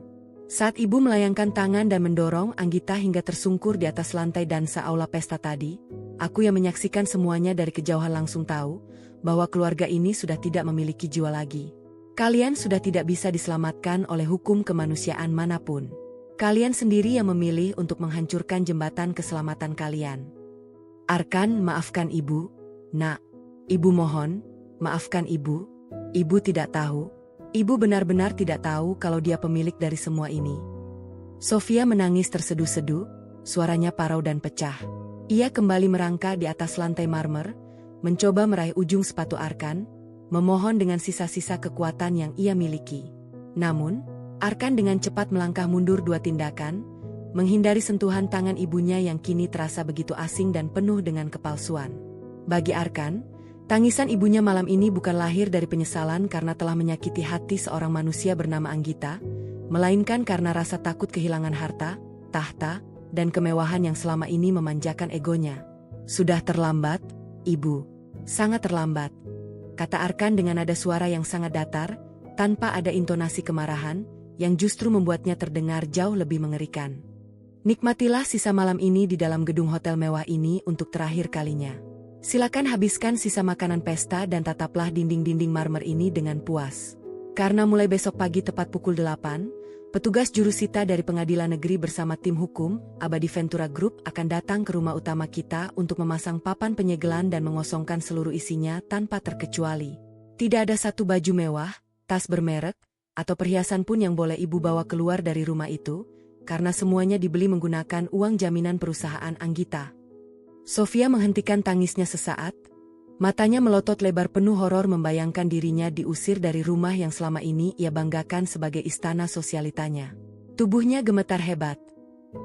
Saat ibu melayangkan tangan dan mendorong Anggita hingga tersungkur di atas lantai dansa aula pesta tadi, aku yang menyaksikan semuanya dari kejauhan langsung tahu bahwa keluarga ini sudah tidak memiliki jiwa lagi. Kalian sudah tidak bisa diselamatkan oleh hukum kemanusiaan manapun. Kalian sendiri yang memilih untuk menghancurkan jembatan keselamatan kalian. Arkan, maafkan ibu. Nak, ibu mohon, maafkan ibu. Ibu tidak tahu. Ibu benar-benar tidak tahu kalau dia pemilik dari semua ini. Sofia menangis terseduh-seduh, suaranya parau dan pecah. Ia kembali merangkak di atas lantai marmer, mencoba meraih ujung sepatu Arkan, memohon dengan sisa-sisa kekuatan yang ia miliki. Namun, Arkan dengan cepat melangkah mundur 2 tindakan, menghindari sentuhan tangan ibunya yang kini terasa begitu asing dan penuh dengan kepalsuan. Bagi Arkan, tangisan ibunya malam ini bukan lahir dari penyesalan karena telah menyakiti hati seorang manusia bernama Anggita, melainkan karena rasa takut kehilangan harta, tahta, dan kemewahan yang selama ini memanjakan egonya. Sudah terlambat, ibu. Sangat terlambat, kata Arkan dengan nada suara yang sangat datar, tanpa ada intonasi kemarahan, yang justru membuatnya terdengar jauh lebih mengerikan. Nikmatilah sisa malam ini di dalam gedung hotel mewah ini untuk terakhir kalinya. Silakan habiskan sisa makanan pesta dan tataplah dinding-dinding marmer ini dengan puas. Karena mulai besok pagi tepat pukul 8, petugas jurusita dari pengadilan negeri bersama tim hukum, Abadi Ventura Group akan datang ke rumah utama kita untuk memasang papan penyegelan dan mengosongkan seluruh isinya tanpa terkecuali. Tidak ada satu baju mewah, tas bermerek, atau perhiasan pun yang boleh ibu bawa keluar dari rumah itu, karena semuanya dibeli menggunakan uang jaminan perusahaan Anggita. Sofia menghentikan tangisnya sesaat, matanya melotot lebar penuh horor membayangkan dirinya diusir dari rumah yang selama ini ia banggakan sebagai istana sosialitanya. Tubuhnya gemetar hebat.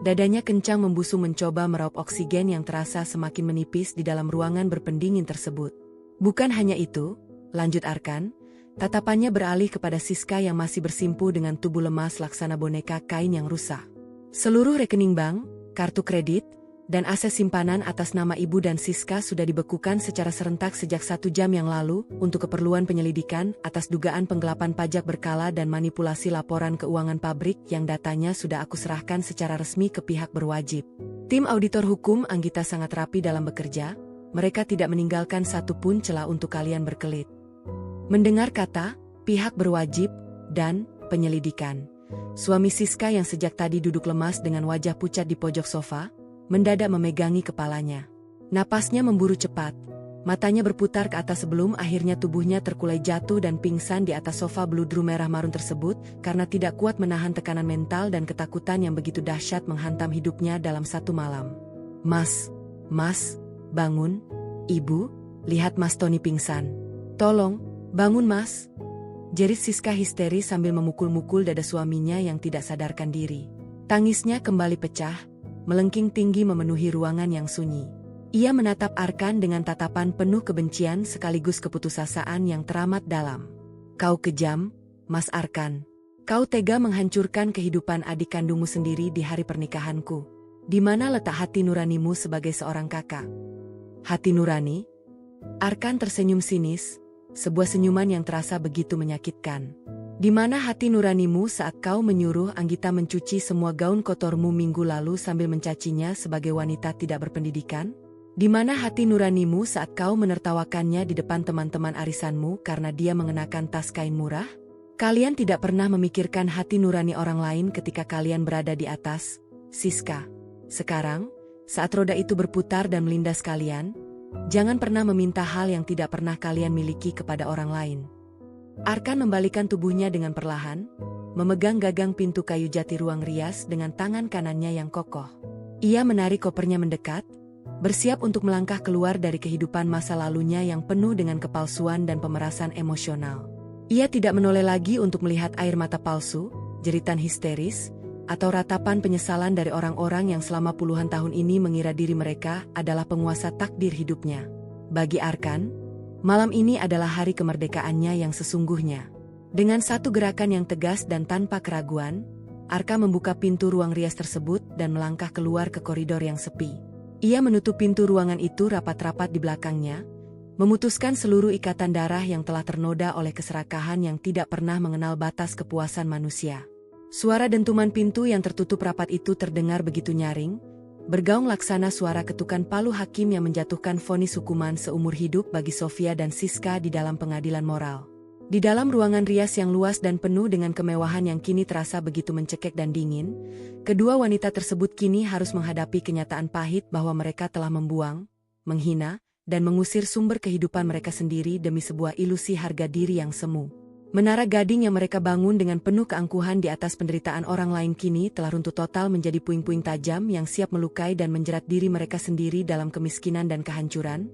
Dadanya kencang membusu mencoba meraup oksigen yang terasa semakin menipis di dalam ruangan berpendingin tersebut. Bukan hanya itu, lanjut Arkan, tatapannya beralih kepada Siska yang masih bersimpuh dengan tubuh lemas laksana boneka kain yang rusak. Seluruh rekening bank, kartu kredit, dan aset simpanan atas nama ibu dan Siska sudah dibekukan secara serentak sejak 1 jam yang lalu untuk keperluan penyelidikan atas dugaan penggelapan pajak berkala dan manipulasi laporan keuangan pabrik yang datanya sudah aku serahkan secara resmi ke pihak berwajib. Tim auditor hukum Anggita sangat rapi dalam bekerja, mereka tidak meninggalkan satu pun celah untuk kalian berkelit. Mendengar kata, pihak berwajib, dan penyelidikan, suami Siska yang sejak tadi duduk lemas dengan wajah pucat di pojok sofa, mendadak memegangi kepalanya. Napasnya memburu cepat. Matanya berputar ke atas sebelum akhirnya tubuhnya terkulai jatuh dan pingsan di atas sofa bludru merah marun tersebut karena tidak kuat menahan tekanan mental dan ketakutan yang begitu dahsyat menghantam hidupnya dalam satu malam. Mas, bangun. Ibu, lihat Mas Tony pingsan. Tolong, bangun Mas. Jerit Siska histeris sambil memukul-mukul dada suaminya yang tidak sadarkan diri. Tangisnya kembali pecah, melengking tinggi memenuhi ruangan yang sunyi. Ia menatap Arkan dengan tatapan penuh kebencian sekaligus keputusasaan yang teramat dalam. Kau kejam, Mas Arkan. Kau tega menghancurkan kehidupan adik kandungmu sendiri di hari pernikahanku. Di mana letak hati nuranimu sebagai seorang kakak? Hati nurani? Arkan tersenyum sinis, sebuah senyuman yang terasa begitu menyakitkan. Di mana hati nuranimu saat kau menyuruh Anggita mencuci semua gaun kotormu minggu lalu sambil mencacinya sebagai wanita tidak berpendidikan? Di mana hati nuranimu saat kau menertawakannya di depan teman-teman arisanmu karena dia mengenakan tas kain murah? Kalian tidak pernah memikirkan hati nurani orang lain ketika kalian berada di atas, Siska. Sekarang, saat roda itu berputar dan melindas kalian, jangan pernah meminta hal yang tidak pernah kalian miliki kepada orang lain. Arkan membalikkan tubuhnya dengan perlahan, memegang gagang pintu kayu jati ruang rias dengan tangan kanannya yang kokoh. Ia menarik kopernya mendekat, bersiap untuk melangkah keluar dari kehidupan masa lalunya yang penuh dengan kepalsuan dan pemerasan emosional. Ia tidak menoleh lagi untuk melihat air mata palsu, jeritan histeris, atau ratapan penyesalan dari orang-orang yang selama puluhan tahun ini mengira diri mereka adalah penguasa takdir hidupnya. Bagi Arkan, malam ini adalah hari kemerdekaannya yang sesungguhnya. Dengan satu gerakan yang tegas dan tanpa keraguan, Arka membuka pintu ruang rias tersebut dan melangkah keluar ke koridor yang sepi. Ia menutup pintu ruangan itu rapat-rapat di belakangnya, memutuskan seluruh ikatan darah yang telah ternoda oleh keserakahan yang tidak pernah mengenal batas kepuasan manusia. Suara dentuman pintu yang tertutup rapat itu terdengar begitu nyaring, bergaung laksana suara ketukan palu hakim yang menjatuhkan vonis hukuman seumur hidup bagi Sofia dan Siska di dalam pengadilan moral. Di dalam ruangan rias yang luas dan penuh dengan kemewahan yang kini terasa begitu mencekik dan dingin, kedua wanita tersebut kini harus menghadapi kenyataan pahit bahwa mereka telah membuang, menghina, dan mengusir sumber kehidupan mereka sendiri demi sebuah ilusi harga diri yang semu. Menara gading yang mereka bangun dengan penuh keangkuhan di atas penderitaan orang lain kini telah runtuh total menjadi puing-puing tajam yang siap melukai dan menjerat diri mereka sendiri dalam kemiskinan dan kehancuran,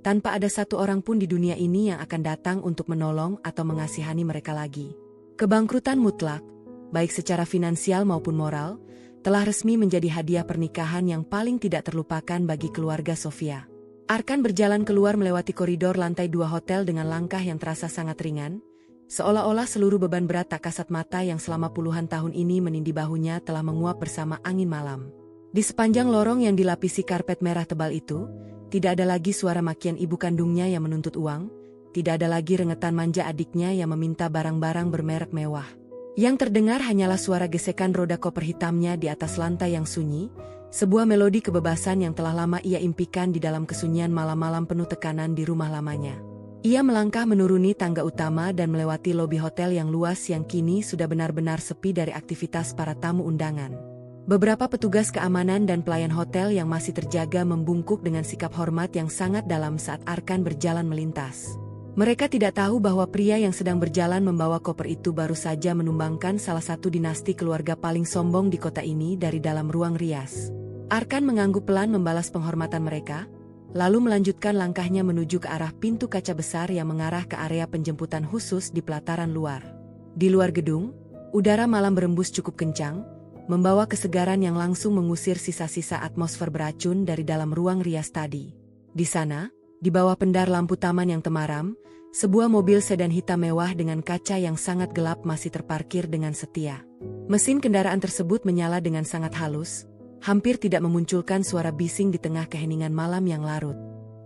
tanpa ada satu orang pun di dunia ini yang akan datang untuk menolong atau mengasihani mereka lagi. Kebangkrutan mutlak, baik secara finansial maupun moral, telah resmi menjadi hadiah pernikahan yang paling tidak terlupakan bagi keluarga Sofia. Arkan berjalan keluar melewati koridor lantai 2 hotel dengan langkah yang terasa sangat ringan, seolah-olah seluruh beban berat tak kasat mata yang selama puluhan tahun ini menindih bahunya telah menguap bersama angin malam. Di sepanjang lorong yang dilapisi karpet merah tebal itu, tidak ada lagi suara makian ibu kandungnya yang menuntut uang, tidak ada lagi rengetan manja adiknya yang meminta barang-barang bermerek mewah. Yang terdengar hanyalah suara gesekan roda koper hitamnya di atas lantai yang sunyi, sebuah melodi kebebasan yang telah lama ia impikan di dalam kesunyian malam-malam penuh tekanan di rumah lamanya. Ia melangkah menuruni tangga utama dan melewati lobi hotel yang luas yang kini sudah benar-benar sepi dari aktivitas para tamu undangan. Beberapa petugas keamanan dan pelayan hotel yang masih terjaga membungkuk dengan sikap hormat yang sangat dalam saat Arkan berjalan melintas. Mereka tidak tahu bahwa pria yang sedang berjalan membawa koper itu baru saja menumbangkan salah satu dinasti keluarga paling sombong di kota ini dari dalam ruang rias. Arkan mengangguk pelan membalas penghormatan mereka, lalu melanjutkan langkahnya menuju ke arah pintu kaca besar yang mengarah ke area penjemputan khusus di pelataran luar. Di luar gedung, udara malam berembus cukup kencang, membawa kesegaran yang langsung mengusir sisa-sisa atmosfer beracun dari dalam ruang rias tadi. Di sana, di bawah pendar lampu taman yang temaram, sebuah mobil sedan hitam mewah dengan kaca yang sangat gelap masih terparkir dengan setia. Mesin kendaraan tersebut menyala dengan sangat halus, hampir tidak memunculkan suara bising di tengah keheningan malam yang larut.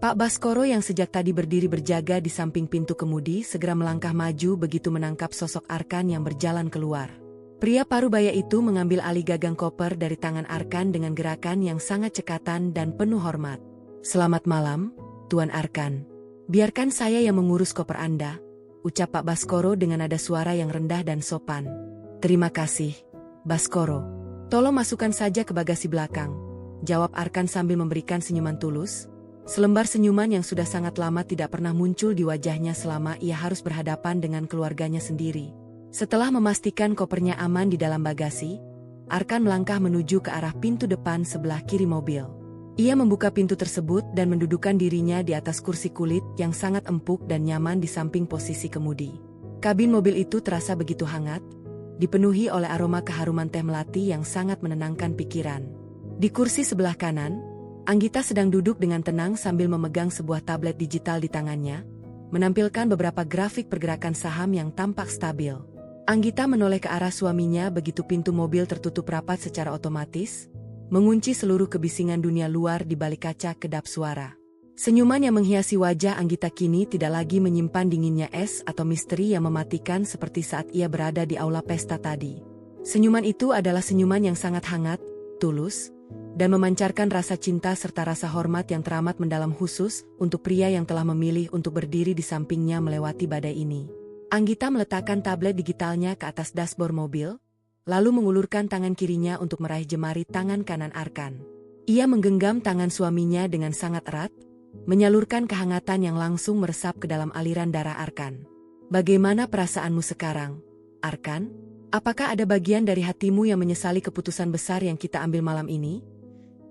Pak Baskoro yang sejak tadi berdiri berjaga di samping pintu kemudi segera melangkah maju begitu menangkap sosok Arkan yang berjalan keluar. Pria parubaya itu mengambil alih gagang koper dari tangan Arkan dengan gerakan yang sangat cekatan dan penuh hormat. "Selamat malam, Tuan Arkan. Biarkan saya yang mengurus koper Anda," ucap Pak Baskoro dengan nada suara yang rendah dan sopan. "Terima kasih, Baskoro. Tolong masukkan saja ke bagasi belakang," jawab Arkan sambil memberikan senyuman tulus. Selembar senyuman yang sudah sangat lama tidak pernah muncul di wajahnya selama ia harus berhadapan dengan keluarganya sendiri. Setelah memastikan kopernya aman di dalam bagasi, Arkan melangkah menuju ke arah pintu depan sebelah kiri mobil. Ia membuka pintu tersebut dan mendudukkan dirinya di atas kursi kulit yang sangat empuk dan nyaman di samping posisi kemudi. Kabin mobil itu terasa begitu hangat, dipenuhi oleh aroma keharuman teh melati yang sangat menenangkan pikiran. Di kursi sebelah kanan, Anggita sedang duduk dengan tenang sambil memegang sebuah tablet digital di tangannya, menampilkan beberapa grafik pergerakan saham yang tampak stabil. Anggita menoleh ke arah suaminya begitu pintu mobil tertutup rapat secara otomatis, mengunci seluruh kebisingan dunia luar di balik kaca kedap suara. Senyuman yang menghiasi wajah Anggita kini tidak lagi menyimpan dinginnya es atau misteri yang mematikan seperti saat ia berada di aula pesta tadi. Senyuman itu adalah senyuman yang sangat hangat, tulus, dan memancarkan rasa cinta serta rasa hormat yang teramat mendalam khusus untuk pria yang telah memilih untuk berdiri di sampingnya melewati badai ini. Anggita meletakkan tablet digitalnya ke atas dashboard mobil, lalu mengulurkan tangan kirinya untuk meraih jemari tangan kanan Arkan. Ia menggenggam tangan suaminya dengan sangat erat, menyalurkan kehangatan yang langsung meresap ke dalam aliran darah Arkan. "Bagaimana perasaanmu sekarang, Arkan? Apakah ada bagian dari hatimu yang menyesali keputusan besar yang kita ambil malam ini?"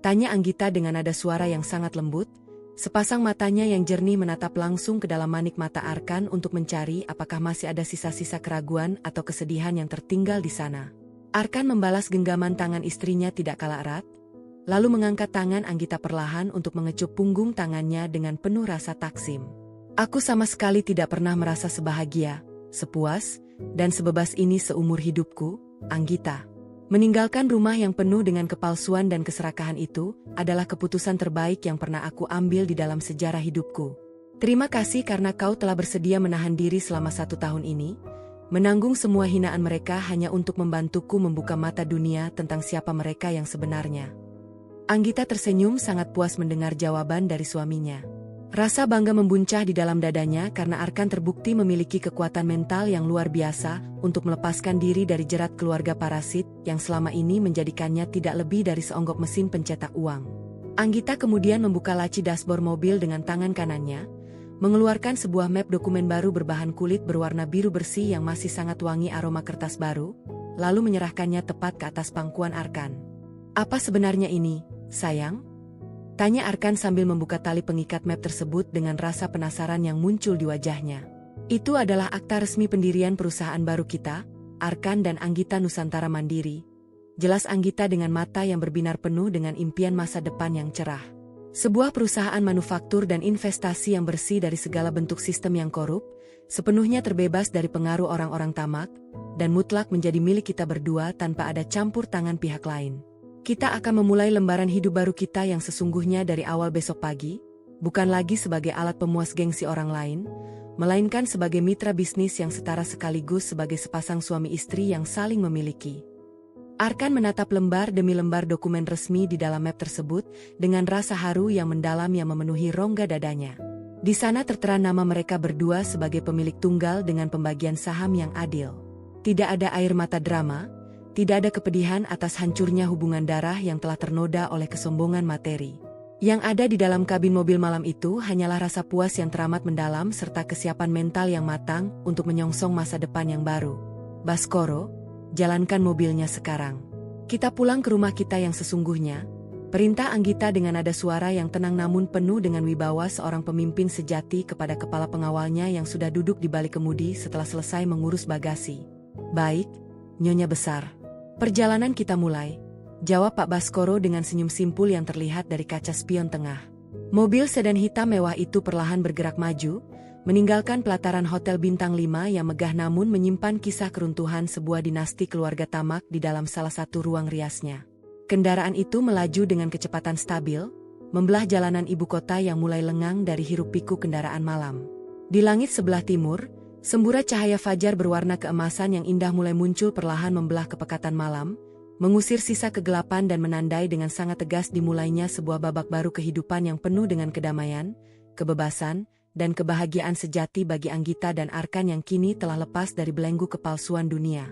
tanya Anggita dengan nada suara yang sangat lembut. Sepasang matanya yang jernih menatap langsung ke dalam manik mata Arkan untuk mencari apakah masih ada sisa-sisa keraguan atau kesedihan yang tertinggal di sana. Arkan membalas genggaman tangan istrinya tidak kalah erat, lalu mengangkat tangan Anggita perlahan untuk mengecup punggung tangannya dengan penuh rasa taksim. "Aku sama sekali tidak pernah merasa sebahagia, sepuas, dan sebebas ini seumur hidupku, Anggita. Meninggalkan rumah yang penuh dengan kepalsuan dan keserakahan itu adalah keputusan terbaik yang pernah aku ambil di dalam sejarah hidupku. Terima kasih karena kau telah bersedia menahan diri selama 1 tahun ini, menanggung semua hinaan mereka hanya untuk membantuku membuka mata dunia tentang siapa mereka yang sebenarnya. Anggita tersenyum sangat puas mendengar jawaban dari suaminya. Rasa bangga membuncah di dalam dadanya karena Arkan terbukti memiliki kekuatan mental yang luar biasa untuk melepaskan diri dari jerat keluarga parasit yang selama ini menjadikannya tidak lebih dari seonggok mesin pencetak uang. Anggita kemudian membuka laci dashboard mobil dengan tangan kanannya, mengeluarkan sebuah map dokumen baru berbahan kulit berwarna biru bersih yang masih sangat wangi aroma kertas baru, lalu menyerahkannya tepat ke atas pangkuan Arkan. "Apa sebenarnya ini, sayang?" tanya Arkan sambil membuka tali pengikat map tersebut dengan rasa penasaran yang muncul di wajahnya. "Itu adalah akta resmi pendirian perusahaan baru kita, Arkan dan Anggita Nusantara Mandiri," jelas Anggita dengan mata yang berbinar penuh dengan impian masa depan yang cerah. "Sebuah perusahaan manufaktur dan investasi yang bersih dari segala bentuk sistem yang korup, sepenuhnya terbebas dari pengaruh orang-orang tamak, dan mutlak menjadi milik kita berdua tanpa ada campur tangan pihak lain. Kita akan memulai lembaran hidup baru kita yang sesungguhnya dari awal besok pagi, bukan lagi sebagai alat pemuas gengsi orang lain, melainkan sebagai mitra bisnis yang setara sekaligus sebagai sepasang suami istri yang saling memiliki." Arkan menatap lembar demi lembar dokumen resmi di dalam map tersebut dengan rasa haru yang mendalam yang memenuhi rongga dadanya. Di sana tertera nama mereka berdua sebagai pemilik tunggal dengan pembagian saham yang adil. Tidak ada air mata drama, tidak ada kepedihan atas hancurnya hubungan darah yang telah ternoda oleh kesombongan materi. Yang ada di dalam kabin mobil malam itu hanyalah rasa puas yang teramat mendalam serta kesiapan mental yang matang untuk menyongsong masa depan yang baru. "Baskoro, jalankan mobilnya sekarang. Kita pulang ke rumah kita yang sesungguhnya," perintah Anggita dengan nada suara yang tenang namun penuh dengan wibawa seorang pemimpin sejati kepada kepala pengawalnya yang sudah duduk di balik kemudi setelah selesai mengurus bagasi. "Baik, Nyonya Besar. Perjalanan kita mulai," jawab Pak Baskoro dengan senyum simpul yang terlihat dari kaca spion tengah. Mobil sedan hitam mewah itu perlahan bergerak maju, meninggalkan pelataran Hotel Bintang 5 yang megah namun menyimpan kisah keruntuhan sebuah dinasti keluarga tamak di dalam salah satu ruang riasnya. Kendaraan itu melaju dengan kecepatan stabil, membelah jalanan ibu kota yang mulai lengang dari hiruk-pikuk kendaraan malam. Di langit sebelah timur, semburat cahaya fajar berwarna keemasan yang indah mulai muncul perlahan membelah kepekatan malam, mengusir sisa kegelapan dan menandai dengan sangat tegas dimulainya sebuah babak baru kehidupan yang penuh dengan kedamaian, kebebasan, dan kebahagiaan sejati bagi Anggita dan Arkan yang kini telah lepas dari belenggu kepalsuan dunia.